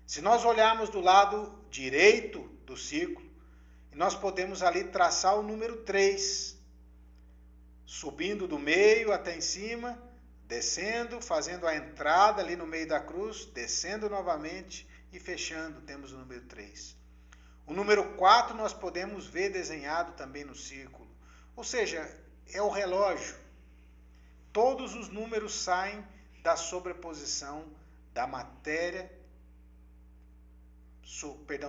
Se nós olharmos do lado direito do círculo, nós podemos ali traçar o número 3, subindo do meio até em cima, descendo, fazendo a entrada ali no meio da cruz, descendo novamente e fechando, temos o número 3. O número 4 nós podemos ver desenhado também no círculo, ou seja, é o relógio. Todos os números saem da sobreposição da matéria,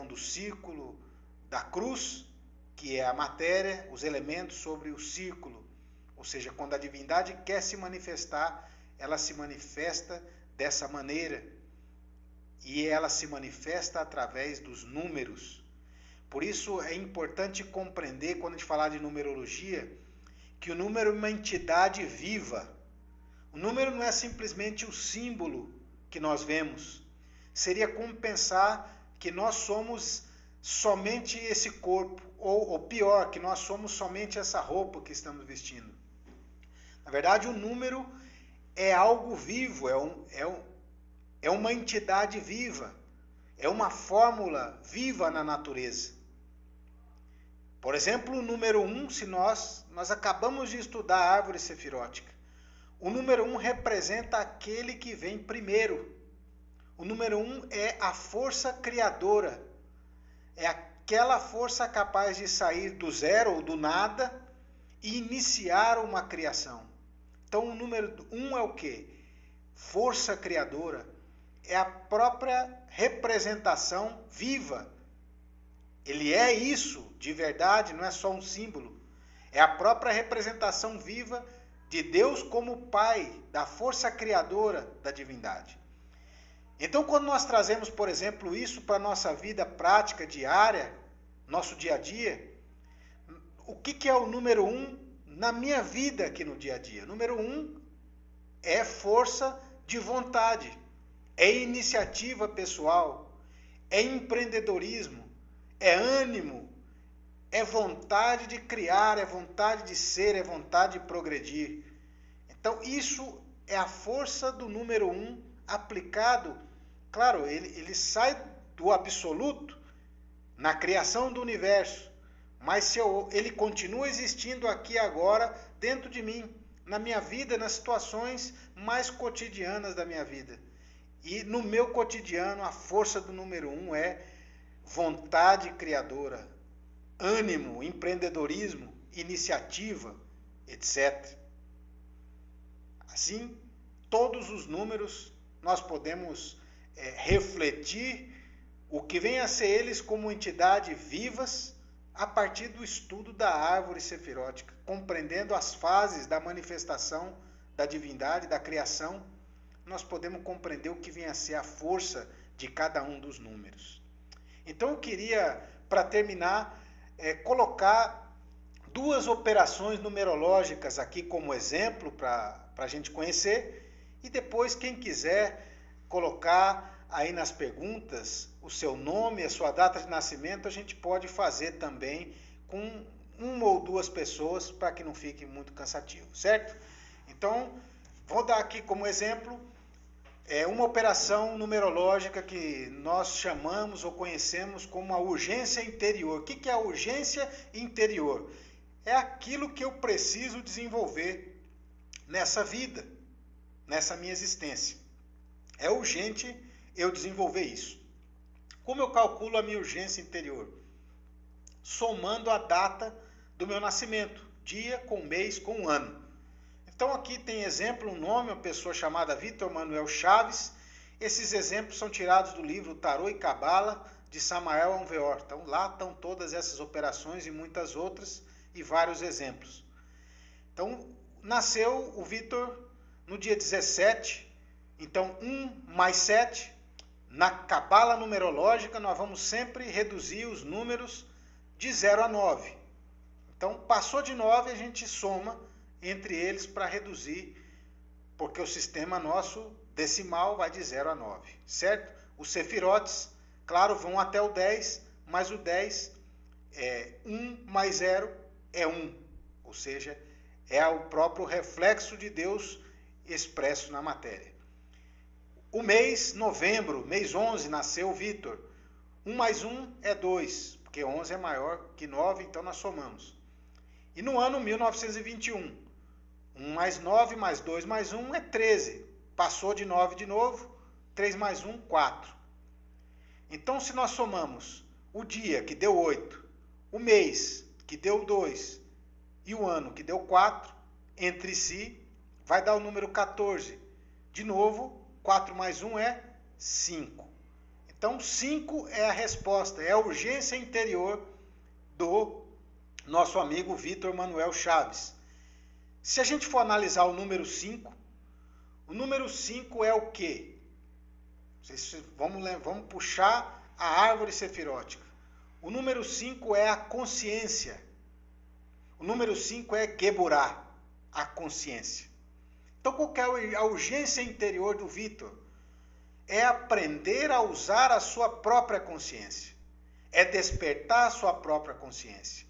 do círculo, da cruz, que é a matéria, os elementos sobre o círculo. Ou seja, quando a divindade quer se manifestar, ela se manifesta dessa maneira. E ela se manifesta através dos números. Por isso é importante compreender, quando a gente falar de numerologia, que o número é uma entidade viva. O número não é simplesmente o símbolo que nós vemos. Seria como pensar que nós somos somente esse corpo, ou pior, que nós somos somente essa roupa que estamos vestindo. Na verdade, o número é algo vivo, é uma entidade viva, é uma fórmula viva na natureza. Por exemplo, o número 1, se nós acabamos de estudar a árvore sefirótica. O número 1 representa aquele que vem primeiro. O número 1 é a força criadora. É aquela força capaz de sair do zero ou do nada e iniciar uma criação. Então, o número 1 é o quê? Força criadora. É a própria representação viva. Ele é isso, de verdade, não é só um símbolo. É a própria representação viva de Deus como Pai, da força criadora da divindade. Então, quando nós trazemos, por exemplo, isso para a nossa vida prática diária, nosso dia a dia, o que é o número 1 na minha vida aqui no dia a dia? O número 1 é força de vontade, é iniciativa pessoal, é empreendedorismo, é ânimo, é vontade de criar, é vontade de ser, é vontade de progredir. Então, isso é a força do número 1 aplicado. Claro, ele sai do absoluto na criação do universo, mas ele continua existindo aqui agora dentro de mim, na minha vida, nas situações mais cotidianas da minha vida. E no meu cotidiano, a força do número 1 é vontade criadora, ânimo, empreendedorismo, iniciativa, etc. Assim, todos os números nós podemos refletir o que vem a ser eles como entidade vivas a partir do estudo da árvore sefirótica, compreendendo as fases da manifestação da divindade, da criação, nós podemos compreender o que vem a ser a força de cada um dos números. Então eu queria, para terminar, colocar duas operações numerológicas aqui como exemplo para a gente conhecer, e depois quem quiser colocar aí nas perguntas o seu nome, a sua data de nascimento, a gente pode fazer também com uma ou duas pessoas para que não fique muito cansativo, certo? Então, vou dar aqui como exemplo uma operação numerológica que nós chamamos ou conhecemos como a urgência interior. O que é a urgência interior? É aquilo que eu preciso desenvolver nessa vida, nessa minha existência. É urgente eu desenvolver isso. Como eu calculo a minha urgência interior? Somando a data do meu nascimento, dia com mês com ano. Então aqui tem exemplo, um nome, uma pessoa chamada Vitor Manuel Chaves. Esses exemplos são tirados do livro Tarô e Cabala, de Samael Aunveor. Então lá estão todas essas operações e muitas outras, e vários exemplos. Então nasceu o Vitor no dia 17, então 1 mais 7, na cabala numerológica nós vamos sempre reduzir os números de 0 a 9. Então passou de 9 a gente soma entre eles para reduzir, porque o sistema nosso decimal vai de 0 a 9, certo? Os sefirotes, claro, vão até o 10, mas o 10 é 1 mais 0 é 1, ou seja, é o próprio reflexo de Deus expresso na matéria. O mês, novembro, mês 11, nasceu o Vitor. 1 mais 1 é 2, porque 11 é maior que 9, então nós somamos. E no ano 1921, 1 mais 9 mais 2 mais 1 é 13. Passou de 9 de novo, 3 mais 1, 4. Então, se nós somamos o dia, que deu 8, o mês, que deu 2, e o ano, que deu 4, entre si, vai dar o número 14. De novo, 4 mais 1 é 5. Então, 5 é a resposta, é a urgência interior do nosso amigo Vitor Manuel Chaves. Se a gente for analisar o número 5, o número 5 é o quê? Vamos puxar a árvore sefirótica. O número 5 é a consciência. O número 5 é Geburah, a consciência. Então, qual que é a urgência interior do Vitor? É aprender a usar a sua própria consciência. É despertar a sua própria consciência.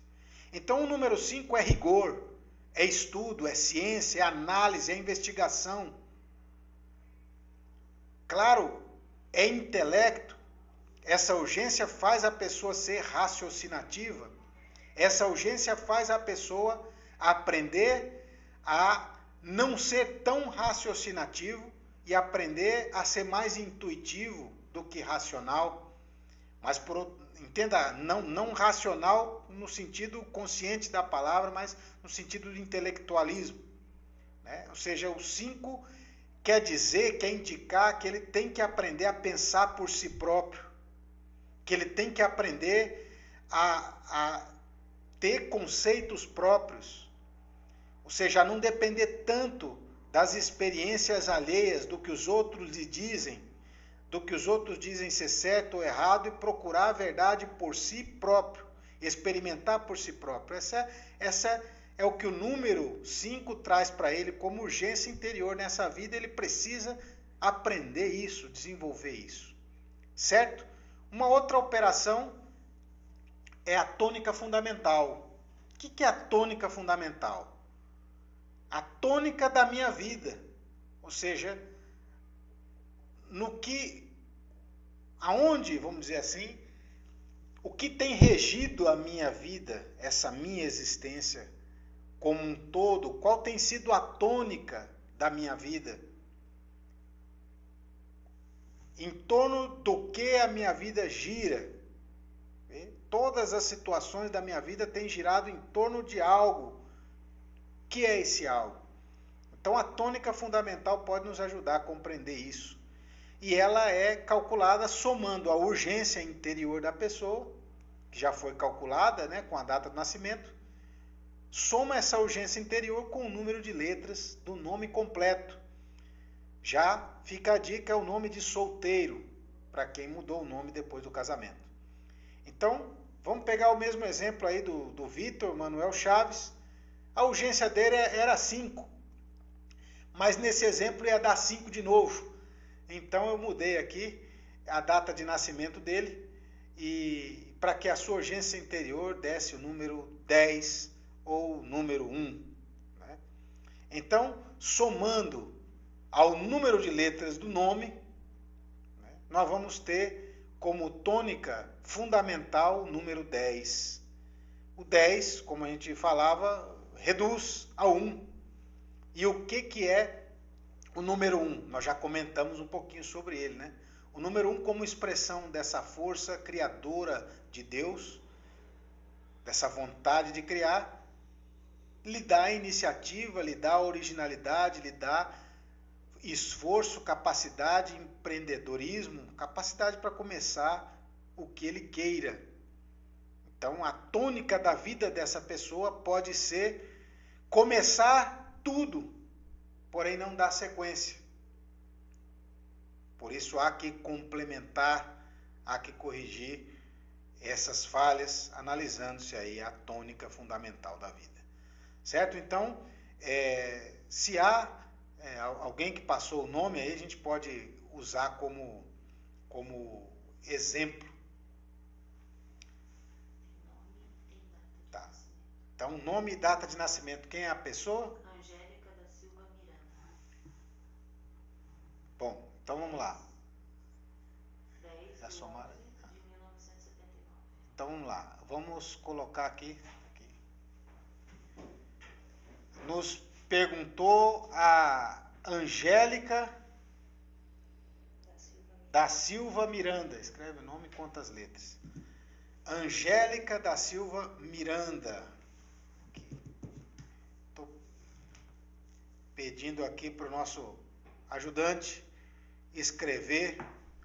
Então, o número 5 é rigor, é estudo, é ciência, é análise, é investigação. Claro, é intelecto. Essa urgência faz a pessoa ser raciocinativa. Essa urgência faz a pessoa aprender a não ser tão raciocinativo e aprender a ser mais intuitivo do que racional. Mas, entenda, não racional no sentido consciente da palavra, mas no sentido de intelectualismo, né? Ou seja, o 5 quer indicar que ele tem que aprender a pensar por si próprio, que ele tem que aprender a ter conceitos próprios, ou seja, a não depender tanto das experiências alheias, do que os outros lhe dizem, do que os outros dizem ser certo ou errado, e procurar a verdade por si próprio, experimentar por si próprio. Essa é o que o número 5 traz para ele como urgência interior nessa vida. Ele precisa aprender isso, desenvolver isso, certo? Uma outra operação é a tônica fundamental. O que é a tônica fundamental? A tônica da minha vida, ou seja, aonde, vamos dizer assim, o que tem regido a minha vida, essa minha existência como um todo, qual tem sido a tônica da minha vida? Em torno do que a minha vida gira. Todas as situações da minha vida têm girado em torno de algo. O que é esse algo? Então a tônica fundamental pode nos ajudar a compreender isso. e ela é calculada somando a urgência interior da pessoa, que já foi calculada, né, com a data do nascimento, soma essa urgência interior com o número de letras do nome completo. Já fica a dica, é o nome de solteiro, para quem mudou o nome depois do casamento. Então, vamos pegar o mesmo exemplo aí do Vitor Manuel Chaves. A urgência dele era 5, mas nesse exemplo ia dar 5 de novo. Então eu mudei aqui a data de nascimento dele e para que a sua urgência interior desse o número 10 ou o número 1. Né? Então, somando ao número de letras do nome, né, nós vamos ter como tônica fundamental o número 10. O 10, como a gente falava, reduz a 1. E o que é o número 1? Nós já comentamos um pouquinho sobre ele, né? O número 1 como expressão dessa força criadora de Deus, dessa vontade de criar, lhe dá iniciativa, lhe dá originalidade, lhe dá esforço, capacidade, empreendedorismo, capacidade para começar o que ele queira. Então, a tônica da vida dessa pessoa pode ser começar tudo, porém não dar sequência. Por isso há que complementar, há que corrigir essas falhas, analisando-se aí a tônica fundamental da vida. Certo? Então, se há alguém que passou o nome aí, a gente pode usar como exemplo. Tá. Então, nome e data de nascimento. Quem é a pessoa? Angélica da Silva Miranda. Bom, então vamos lá. 10 Já de somaram? 11 de 1979. Então vamos lá. Vamos colocar aqui. Nos perguntou a Angélica da Silva Miranda. Escreve o nome e quantas letras. Angélica da Silva Miranda. Estou pedindo aqui para o nosso ajudante escrever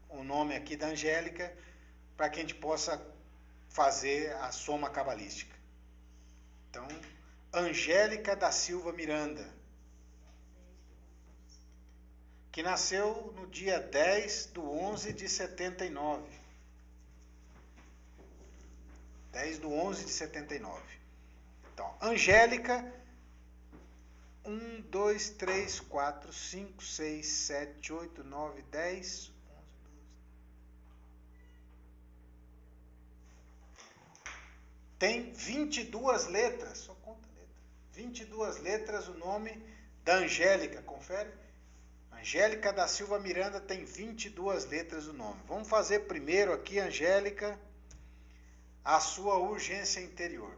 o nome aqui da Angélica para que a gente possa fazer a soma cabalística. Então, Angélica da Silva Miranda, que nasceu no dia 10 de 11 de 79. 10 de 11 de 79. Então, Angélica, 1, 2, 3, 4, 5, 6, 7, 8, 9, 10, 11, 12. Tem 22 letras, só conta letras. 22 letras o nome da Angélica, confere? Angélica da Silva Miranda tem 22 letras o nome. Vamos fazer primeiro aqui, Angélica, a sua urgência interior.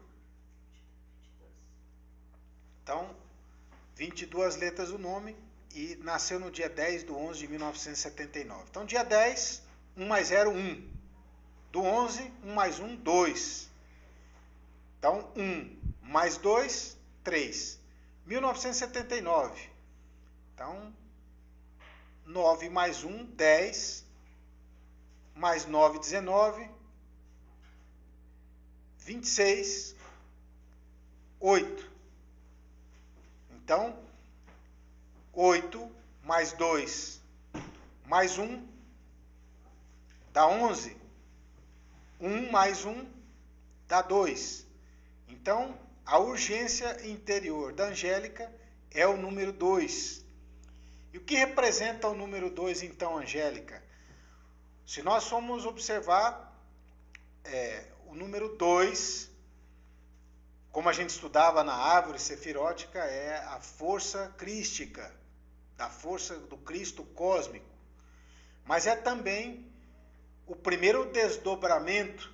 Então, 22 letras o nome e nasceu no dia 10 de 11 de 1979. Então, dia 10, 1 mais 0, 1. Do 11, 1 mais 1, 2. Então, 1 mais 2, 3. 1979. Então, 9 mais 1, 10. Mais 9, 19. 26, 8. Então, 8 mais 2 mais 1 dá 11. 1 mais 1 dá 2. Então, a urgência interior da Angélica é o número 2. E o que representa o número 2, então, Angélica? Se nós formos observar, o número 2, como a gente estudava na árvore sefirótica, é a força crística, da força do Cristo cósmico. Mas é também o primeiro desdobramento,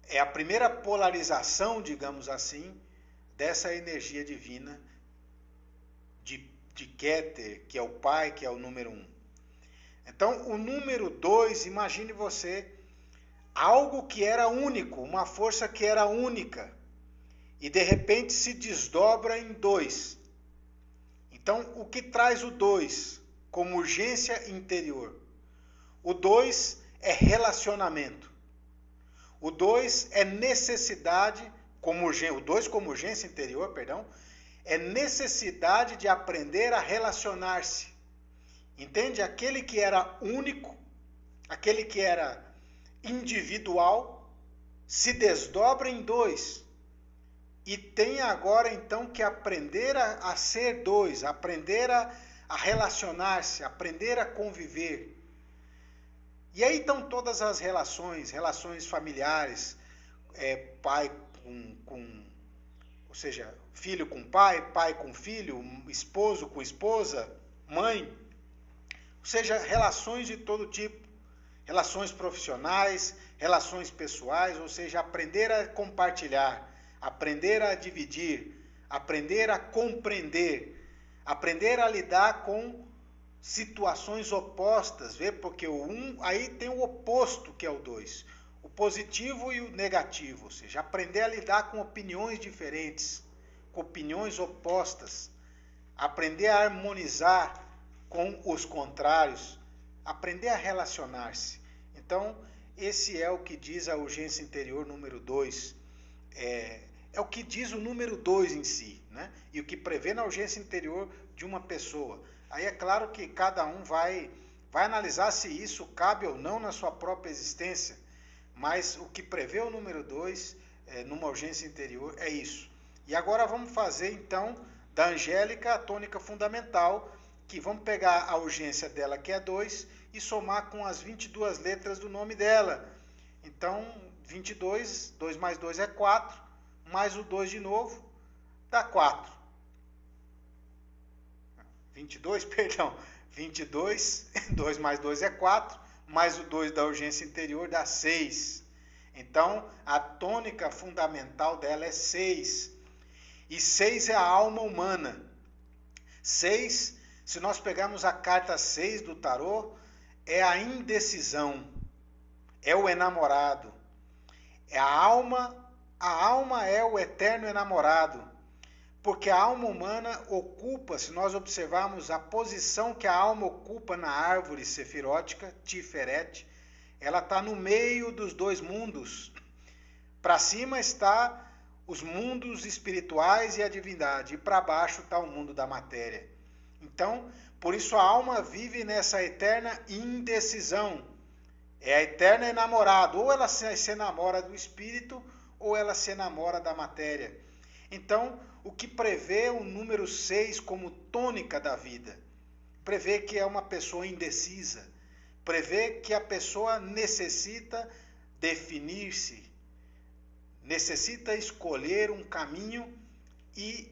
é a primeira polarização, digamos assim, dessa energia divina de Keter, que é o Pai, que é o número 1. Então, o número 2, imagine você, algo que era único, uma força que era única, e de repente se desdobra em 2. Então, o que traz o 2? como urgência interior. O 2 é relacionamento. O 2 é necessidade, o 2 como urgência interior, perdão, é necessidade de aprender a relacionar-se. Entende? Aquele que era único, aquele que era individual, se desdobra em 2. E tem agora então que aprender a ser 2, aprender a relacionar-se, aprender a conviver. E aí estão todas as relações familiares, pai ou seja, filho com pai, pai com filho, esposo com esposa, mãe, ou seja, relações de todo tipo, relações profissionais, relações pessoais, ou seja, aprender a compartilhar, aprender a dividir, aprender a compreender, aprender a lidar com situações opostas, vê? Porque o 1, aí tem o oposto que é o 2, o positivo e o negativo, ou seja, aprender a lidar com opiniões diferentes, com opiniões opostas, aprender a harmonizar com os contrários, aprender a relacionar-se. Então, esse é o que diz a urgência interior número 2, é o que diz o número 2 em si, né? E o que prevê na urgência interior de uma pessoa. Aí é claro que cada um vai analisar se isso cabe ou não na sua própria existência, mas o que prevê o número 2 numa urgência interior é isso. E agora vamos fazer então da Angélica a tônica fundamental, que vamos pegar a urgência dela, que é 2, e somar com as 22 letras do nome dela. Então, 22, 2 mais 2 é 4, mais o 2 de novo, dá 4. 22, perdão, 22, 2 mais 2 é 4, mais o 2 da urgência interior dá 6. Então, a tônica fundamental dela é 6. E 6 é a alma humana. 6, se nós pegarmos a carta 6 do tarô, é a indecisão, é o enamorado. É a alma é o eterno enamorado. Porque a alma humana ocupa, se nós observarmos a posição que a alma ocupa na árvore sefirótica, Tiferet, ela está no meio dos 2 mundos. Para cima está os mundos espirituais e a divindade, e para baixo está o mundo da matéria. Então, por isso a alma vive nessa eterna indecisão. É a eterna enamorada, ou ela se enamora do espírito, ou ela se enamora da matéria. Então, o que prevê o número 6 como tônica da vida? Prevê que é uma pessoa indecisa, prevê que a pessoa necessita definir-se, necessita escolher um caminho e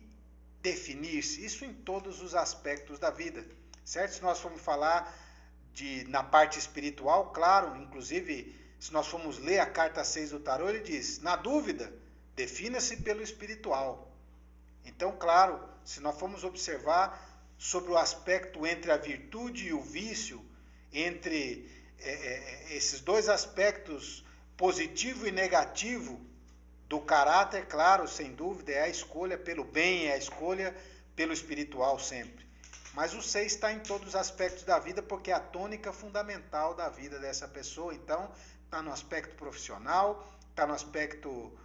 definir-se. Isso em todos os aspectos da vida, certo? Se nós formos falar na parte espiritual, claro, inclusive, se nós formos ler a carta 6 do tarô, ele diz, na dúvida, defina-se pelo espiritual. Então, claro, se nós formos observar sobre o aspecto entre a virtude e o vício, entre esses 2 aspectos, positivo e negativo, do caráter, claro, sem dúvida, é a escolha pelo bem, é a escolha pelo espiritual sempre. Mas o 6 está em todos os aspectos da vida, porque é a tônica fundamental da vida dessa pessoa. Então, está no aspecto profissional, está no aspecto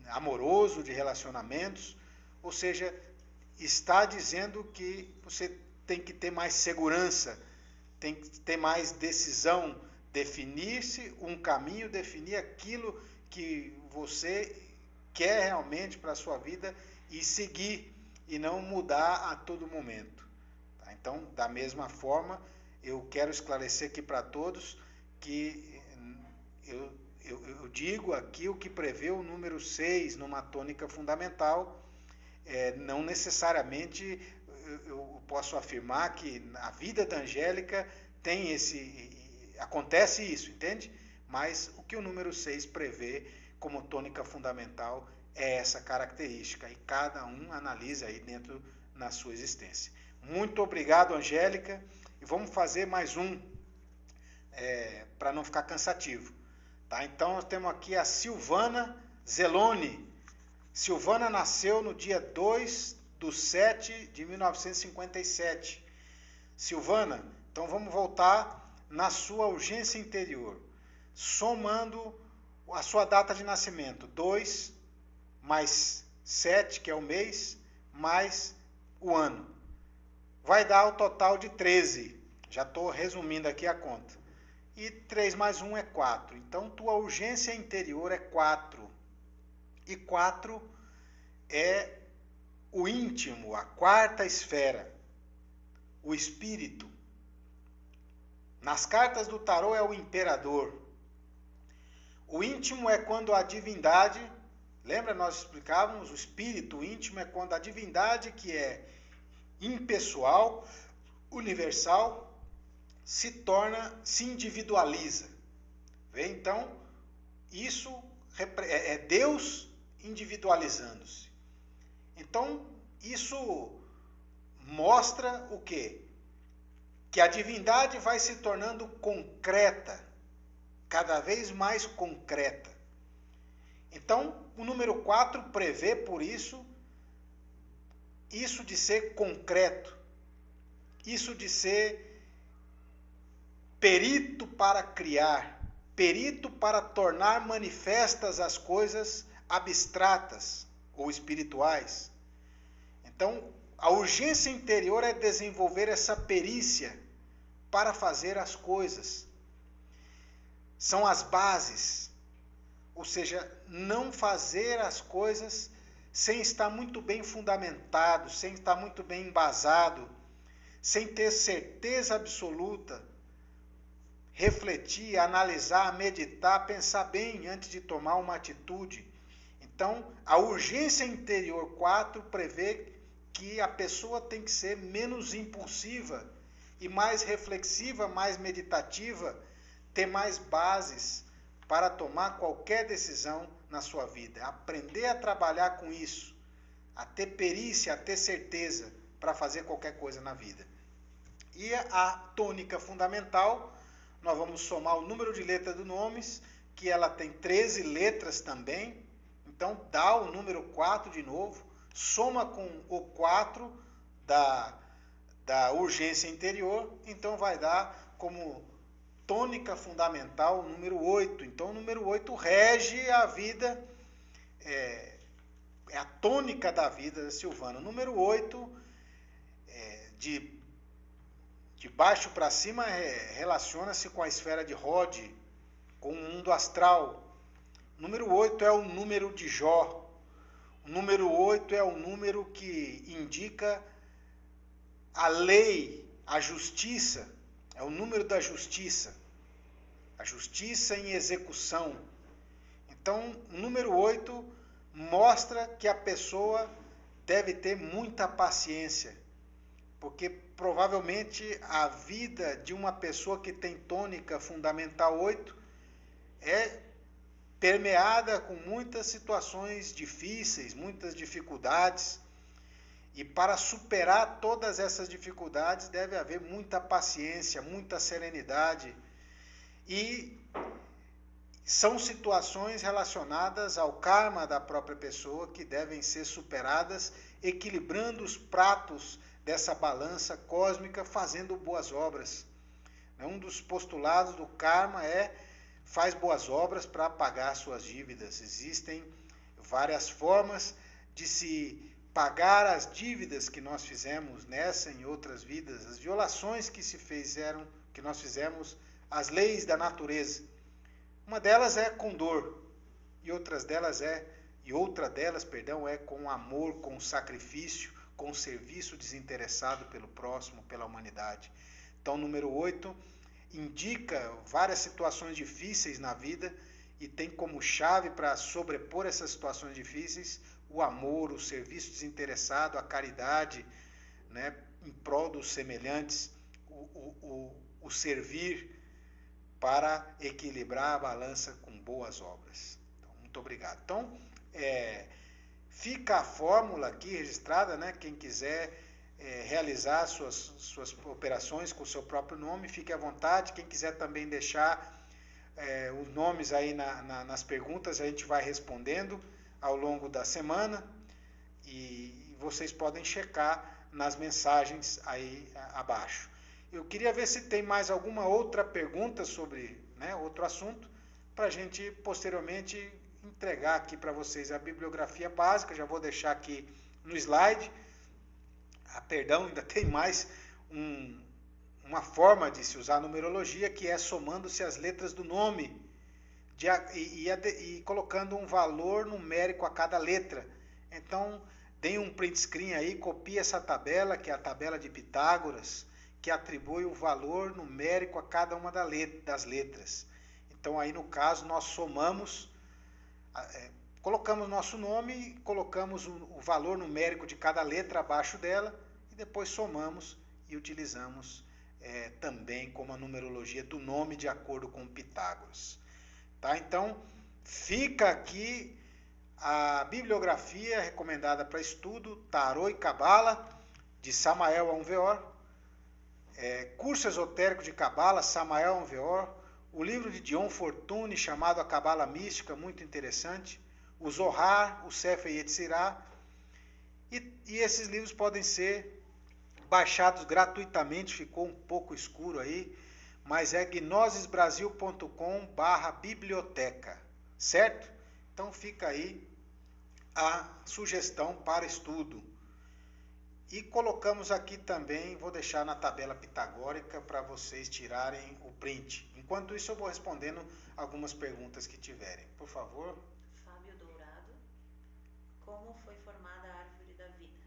amoroso, de relacionamentos, ou seja, está dizendo que você tem que ter mais segurança, tem que ter mais decisão, definir-se um caminho, definir aquilo que você quer realmente para a sua vida e seguir, e não mudar a todo momento. Tá? Então, da mesma forma, eu quero esclarecer aqui para todos que eu digo aqui o que prevê o número 6 numa tônica fundamental. Não necessariamente eu posso afirmar que a vida da Angélica tem acontece isso, entende? Mas o que o número 6 prevê como tônica fundamental é essa característica, e cada um analisa aí dentro na sua existência. Muito obrigado, Angélica, e vamos fazer mais um, para não ficar cansativo. Tá? Então, nós temos aqui a Silvana Zeloni. Silvana nasceu no dia 2/7/1957. Silvana, então vamos voltar na sua urgência interior, somando a sua data de nascimento, 2 mais 7, que é o mês, mais o ano. Vai dar o total de 13. Já estou resumindo aqui a conta. E 3 mais 1 é 4. Então, tua urgência interior é 4. E 4 é o íntimo, a quarta esfera, o espírito. Nas cartas do tarô é o imperador. O íntimo é quando a divindade, lembra, nós explicávamos, o espírito íntimo é quando a divindade, que é impessoal, universal, se individualiza. Vê? Então, isso é Deus individualizando-se. Então, isso mostra o quê? Que a divindade vai se tornando concreta, cada vez mais concreta. Então, o número 4 prevê, por isso de ser concreto, isso de ser perito para criar, perito para tornar manifestas as coisas abstratas ou espirituais. Então, a urgência interior é desenvolver essa perícia para fazer as coisas. São as bases, ou seja, não fazer as coisas sem estar muito bem fundamentado, sem estar muito bem embasado, sem ter certeza absoluta, refletir, analisar, meditar, pensar bem antes de tomar uma atitude. Então, a urgência interior 4 prevê que a pessoa tem que ser menos impulsiva e mais reflexiva, mais meditativa, ter mais bases para tomar qualquer decisão na sua vida. Aprender a trabalhar com isso, a ter perícia, a ter certeza para fazer qualquer coisa na vida. E a tônica fundamental, nós vamos somar o número de letras do nomes, que ela tem 13 letras também. Então, dá o número 4 de novo, soma com o 4 da urgência interior, então vai dar como tônica fundamental o número 8. Então, o número 8 rege a vida, é a tônica da vida da Silvana. O número 8, de baixo para cima, relaciona-se com a esfera de Rod, com o mundo astral. O número 8 é o número de Jó. O número 8 é o número que indica a lei, a justiça. É o número da justiça. A justiça em execução. Então, o número 8 mostra que a pessoa deve ter muita paciência. Porque provavelmente a vida de uma pessoa que tem tônica fundamental 8 é permeada com muitas situações difíceis, muitas dificuldades. E para superar todas essas dificuldades deve haver muita paciência, muita serenidade. E são situações relacionadas ao karma da própria pessoa que devem ser superadas, equilibrando os pratos dessa balança cósmica, fazendo boas obras. Um dos postulados do karma é: faz boas obras para pagar suas dívidas. Existem várias formas de se pagar as dívidas que nós fizemos nessa e em outras vidas, as violações que nós fizemos às leis da natureza. Uma delas é com dor, e outra delas é com amor, com sacrifício, com serviço desinteressado pelo próximo, pela humanidade. Então, número 8 indica várias situações difíceis na vida e tem como chave para sobrepor essas situações difíceis o amor, o serviço desinteressado, a caridade, né, em prol dos semelhantes, o servir para equilibrar a balança com boas obras. Então, muito obrigado. Então, fica a fórmula aqui registrada, né? Quem quiser realizar suas operações com o seu próprio nome, fique à vontade. Quem quiser também deixar os nomes aí nas perguntas, a gente vai respondendo ao longo da semana e vocês podem checar nas mensagens aí abaixo. Eu queria ver se tem mais alguma outra pergunta sobre, né, outro assunto, para a gente posteriormente entregar aqui para vocês a bibliografia básica. Já vou deixar aqui no slide. Perdão, ainda tem mais uma forma de se usar a numerologia, que é somando-se as letras do nome e colocando um valor numérico a cada letra. Então, deem um print screen aí, copie essa tabela, que é a tabela de Pitágoras, que atribui o valor numérico a cada uma das letras. Então, aí no caso, nós somamos, colocamos nosso nome, colocamos o valor numérico de cada letra abaixo dela, e depois somamos e utilizamos também como a numerologia do nome de acordo com Pitágoras. Tá? Então, fica aqui a bibliografia recomendada para estudo, Tarô e Cabala, de Samael Aunveor, curso esotérico de Cabala, Samael Aunveor, o livro de Dion Fortune, chamado A Cabala Mística, muito interessante, o Zohar, o Sefer Yetzirah, e esses livros podem ser baixados gratuitamente, ficou um pouco escuro aí, mas é gnosisbrasil.com/biblioteca, certo? Então fica aí a sugestão para estudo. E colocamos aqui também, vou deixar na tabela pitagórica para vocês tirarem o print. Enquanto isso eu vou respondendo algumas perguntas que tiverem. Por favor. Fábio Dourado, como foi formada a árvore da vida?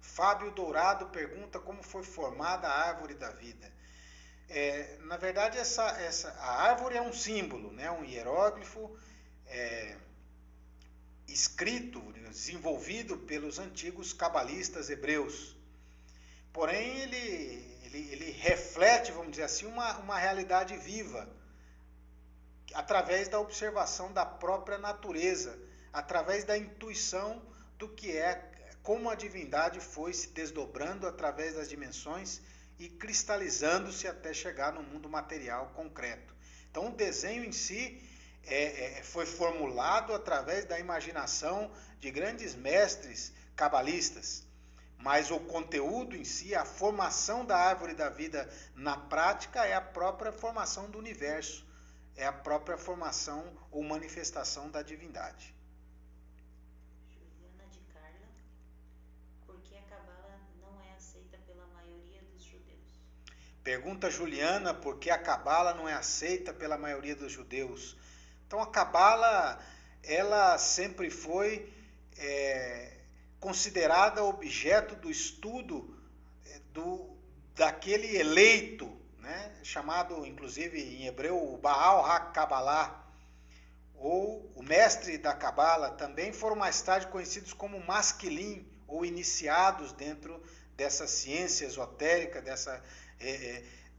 Fábio Dourado pergunta como foi formada a árvore da vida. Na verdade, a árvore é um símbolo, né? Um hieróglifo escrito, desenvolvido pelos antigos cabalistas hebreus. Porém, ele reflete, vamos dizer assim, uma realidade viva, através da observação da própria natureza, através da intuição do que como a divindade foi se desdobrando através das dimensões e cristalizando-se até chegar no mundo material concreto. Então, o desenho em si foi formulado através da imaginação de grandes mestres cabalistas, mas o conteúdo em si, a formação da árvore da vida na prática, é a própria formação do universo, é a própria formação ou manifestação da divindade. Juliana de Carla, por que a Cabala não é aceita pela maioria dos judeus? Pergunta Juliana por que a Cabala não é aceita pela maioria dos judeus. Então a Cabala, ela sempre foi considerada objeto do estudo daquele eleito, né, chamado inclusive em hebreu o Baal HaKabalah, ou o mestre da Cabala. Também foram mais tarde conhecidos como masquilim, ou iniciados dentro dessa ciência esotérica,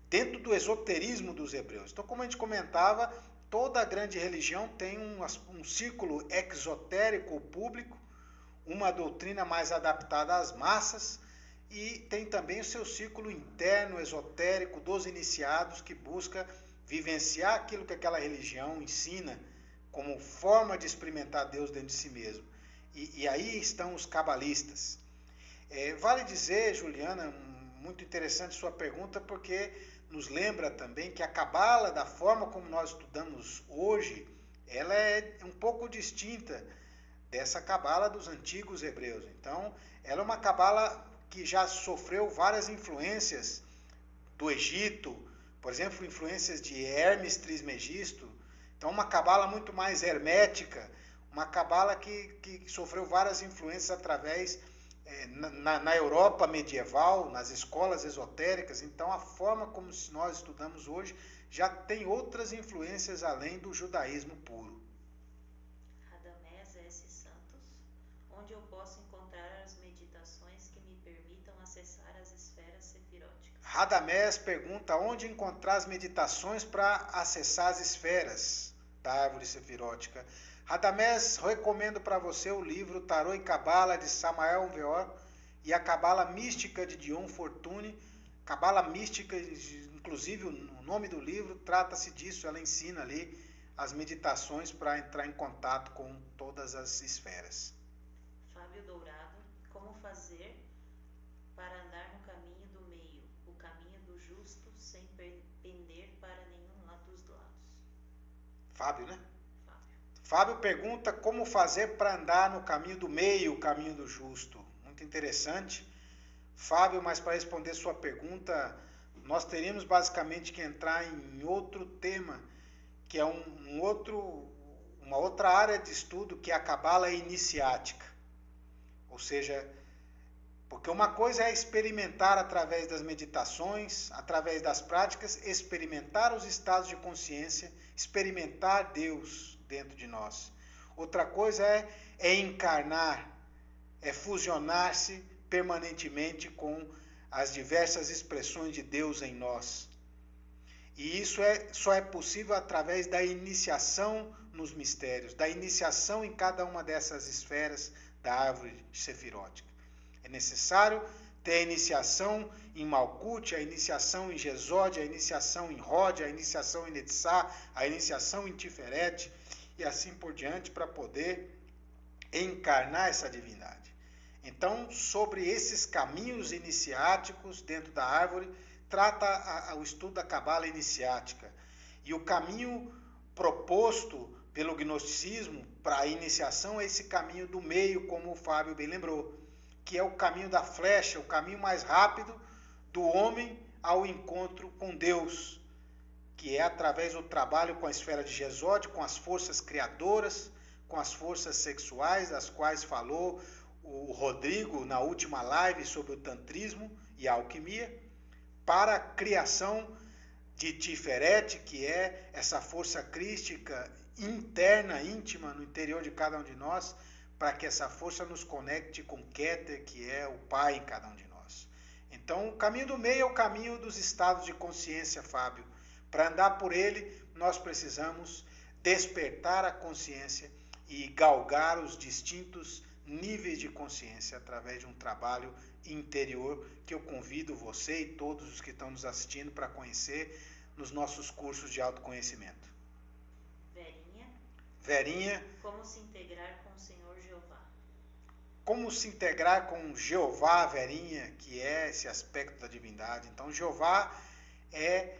dentro do esoterismo dos hebreus. Então, como a gente comentava, toda grande religião tem um círculo exotérico público, uma doutrina mais adaptada às massas, e tem também o seu círculo interno esotérico dos iniciados, que busca vivenciar aquilo que aquela religião ensina como forma de experimentar Deus dentro de si mesmo. E aí estão os cabalistas. Vale dizer, Juliana, muito interessante sua pergunta, porque nos lembra também que a Cabala, da forma como nós estudamos hoje, ela é um pouco distinta dessa Cabala dos antigos hebreus. Então, ela é uma Cabala que já sofreu várias influências do Egito, por exemplo, influências de Hermes Trismegisto. Então, uma Cabala muito mais hermética, uma Cabala que sofreu várias influências através na Europa medieval, nas escolas esotéricas. Então, a forma como nós estudamos hoje já tem outras influências além do judaísmo puro. Radamés S. Santos, onde eu posso encontrar as meditações que me permitam acessar as esferas sefiróticas? Radamés pergunta onde encontrar as meditações para acessar as esferas da árvore sefirótica. Radamés, recomendo para você o livro Tarô e Cabala, de Samael Aunveor, e a Cabala Mística, de Dion Fortune. Cabala Mística, inclusive o nome do livro, trata-se disso, ela ensina ali as meditações para entrar em contato com todas as esferas. Fábio Dourado, como fazer para andar no caminho do meio? O Fábio, né? Fábio. Fábio pergunta como fazer para andar no caminho do meio, o caminho do justo. Muito interessante. Fábio, mas para responder sua pergunta, nós teríamos basicamente que entrar em outro tema, que é uma outra área de estudo, que é a cabala iniciática. Ou seja, porque uma coisa é experimentar através das meditações, através das práticas, experimentar os estados de consciência, experimentar Deus dentro de nós. Outra coisa é encarnar, é fusionar-se permanentemente com as diversas expressões de Deus em nós. E isso só é possível através da iniciação nos mistérios, da iniciação em cada uma dessas esferas da árvore sefirótica. É necessário ter a iniciação em Malkut, a iniciação em Gesod, a iniciação em Hod, a iniciação em Netzah, a iniciação em Tiferet e assim por diante para poder encarnar essa divindade. Então, sobre esses caminhos iniciáticos dentro da árvore, trata o estudo da cabala iniciática. E o caminho proposto pelo gnosticismo para a iniciação é esse caminho do meio, como o Fábio bem lembrou, que é o caminho da flecha, o caminho mais rápido do homem ao encontro com Deus, que é através do trabalho com a esfera de Gesod, com as forças criadoras, com as forças sexuais, das quais falou o Rodrigo na última live sobre o tantrismo e a alquimia, para a criação de Tiferet, que é essa força crística interna, íntima, no interior de cada um de nós, para que essa força nos conecte com Keter, que é o Pai em cada um de nós. Então, o caminho do meio é o caminho dos estados de consciência, Fábio. Para andar por ele, nós precisamos despertar a consciência e galgar os distintos níveis de consciência através de um trabalho interior que eu convido você e todos os que estão nos assistindo para conhecer nos nossos cursos de autoconhecimento. Verinha. Como se integrar com o Senhor Jeová? Como se integrar com Jeová, Verinha, que é esse aspecto da divindade. Então, Jeová é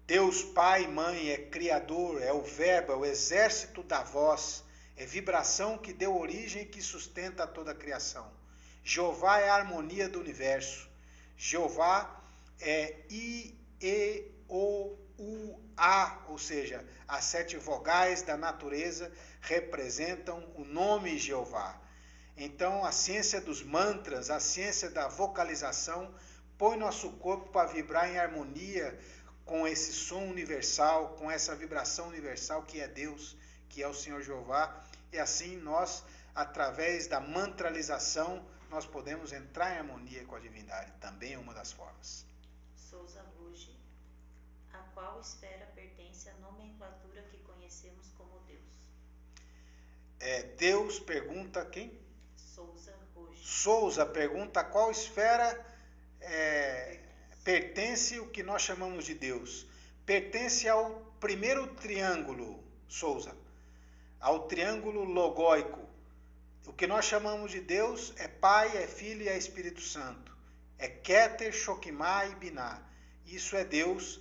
Deus Pai, Mãe, é Criador, é o Verbo, é o exército da voz, é vibração que deu origem e que sustenta toda a criação. Jeová é a harmonia do universo. Jeová é I, E, O, U, A, ou seja, as 7 vogais da natureza representam o nome Jeová. Então, a ciência dos mantras, a ciência da vocalização, põe nosso corpo para vibrar em harmonia com esse som universal, com essa vibração universal que é Deus, que é o Senhor Jeová. E assim nós, através da mantralização, nós podemos entrar em harmonia com a divindade. Também é uma das formas. Souza Ruge. A qual esfera pertence à nomenclatura que conhecemos como Deus? Deus pergunta quem? Souza Ruge. Souza pergunta a qual esfera pertence o que nós chamamos de Deus. Pertence ao primeiro triângulo, Souza, ao triângulo logóico. O que nós chamamos de Deus é Pai, é Filho e é Espírito Santo. É Keter, Shokimah e Binah. Isso é Deus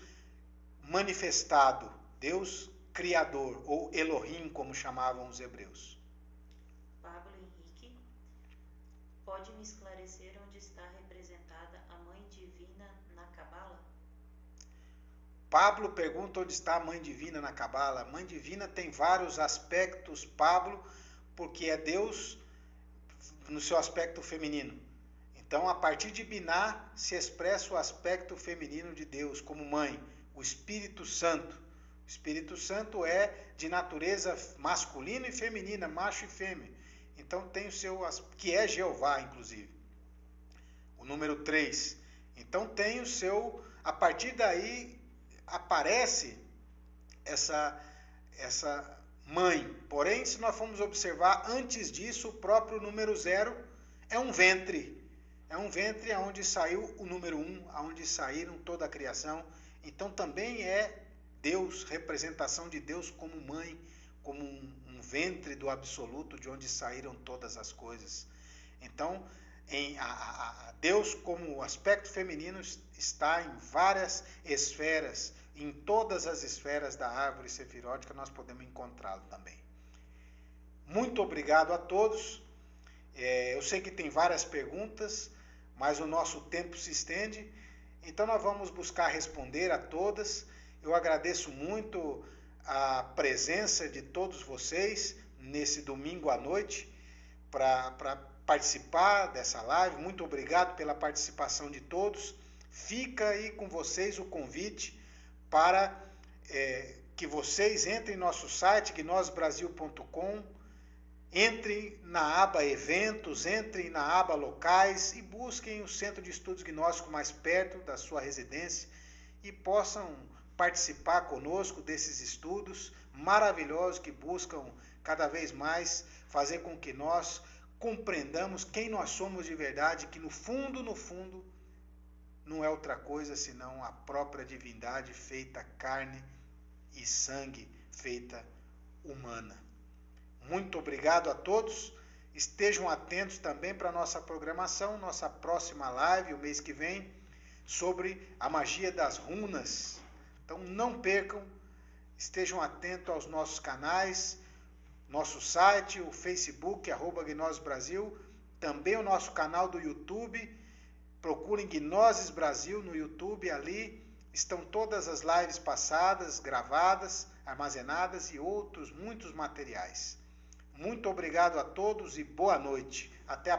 manifestado, Deus criador, ou Elohim, como chamavam os hebreus. Pablo Henrique, pode me esclarecer onde está representada a Mãe Divina na Cabala? Pablo pergunta onde está a Mãe Divina na Cabala. A Mãe Divina tem vários aspectos, Pablo, porque é Deus no seu aspecto feminino. Então, a partir de Binah, se expressa o aspecto feminino de Deus como mãe, o Espírito Santo. O Espírito Santo é de natureza masculina e feminina, macho e fêmea. Então, tem o seu, que é Jeová, inclusive. O número 3. Então, tem o seu, a partir daí, aparece essa mãe. Porém, se nós formos observar, antes disso, o próprio número 0 é um ventre. É um ventre onde saiu o número 1, onde saíram toda a criação. Então, também é Deus, representação de Deus como mãe, como um ventre do absoluto, de onde saíram todas as coisas. Então, Deus como aspecto feminino está em várias esferas em todas as esferas da árvore sefirótica nós podemos encontrá-lo também. Muito obrigado a todos. Eu sei que tem várias perguntas, mas o nosso tempo se estende, então nós vamos buscar responder a todas. Eu agradeço muito a presença de todos vocês nesse domingo à noite para participar dessa live. Muito obrigado pela participação de todos. Fica aí com vocês o convite para que vocês entrem em nosso site, gnosbrasil.com, entrem na aba eventos, entrem na aba locais e busquem o Centro de Estudos Gnósticos mais perto da sua residência e possam participar conosco desses estudos maravilhosos que buscam cada vez mais fazer com que nós compreendamos quem nós somos de verdade, que no fundo, não é outra coisa senão a própria divindade feita carne e sangue, feita humana. Muito obrigado a todos. Estejam atentos também para a nossa programação, nossa próxima live, o mês que vem, sobre a magia das runas. Então não percam, estejam atentos aos nossos canais, nosso site, o Facebook, @GnosesBrasil, também o nosso canal do YouTube. Procurem Gnoses Brasil no YouTube, ali estão todas as lives passadas, gravadas, armazenadas e outros muitos materiais. Muito obrigado a todos e boa noite. Até a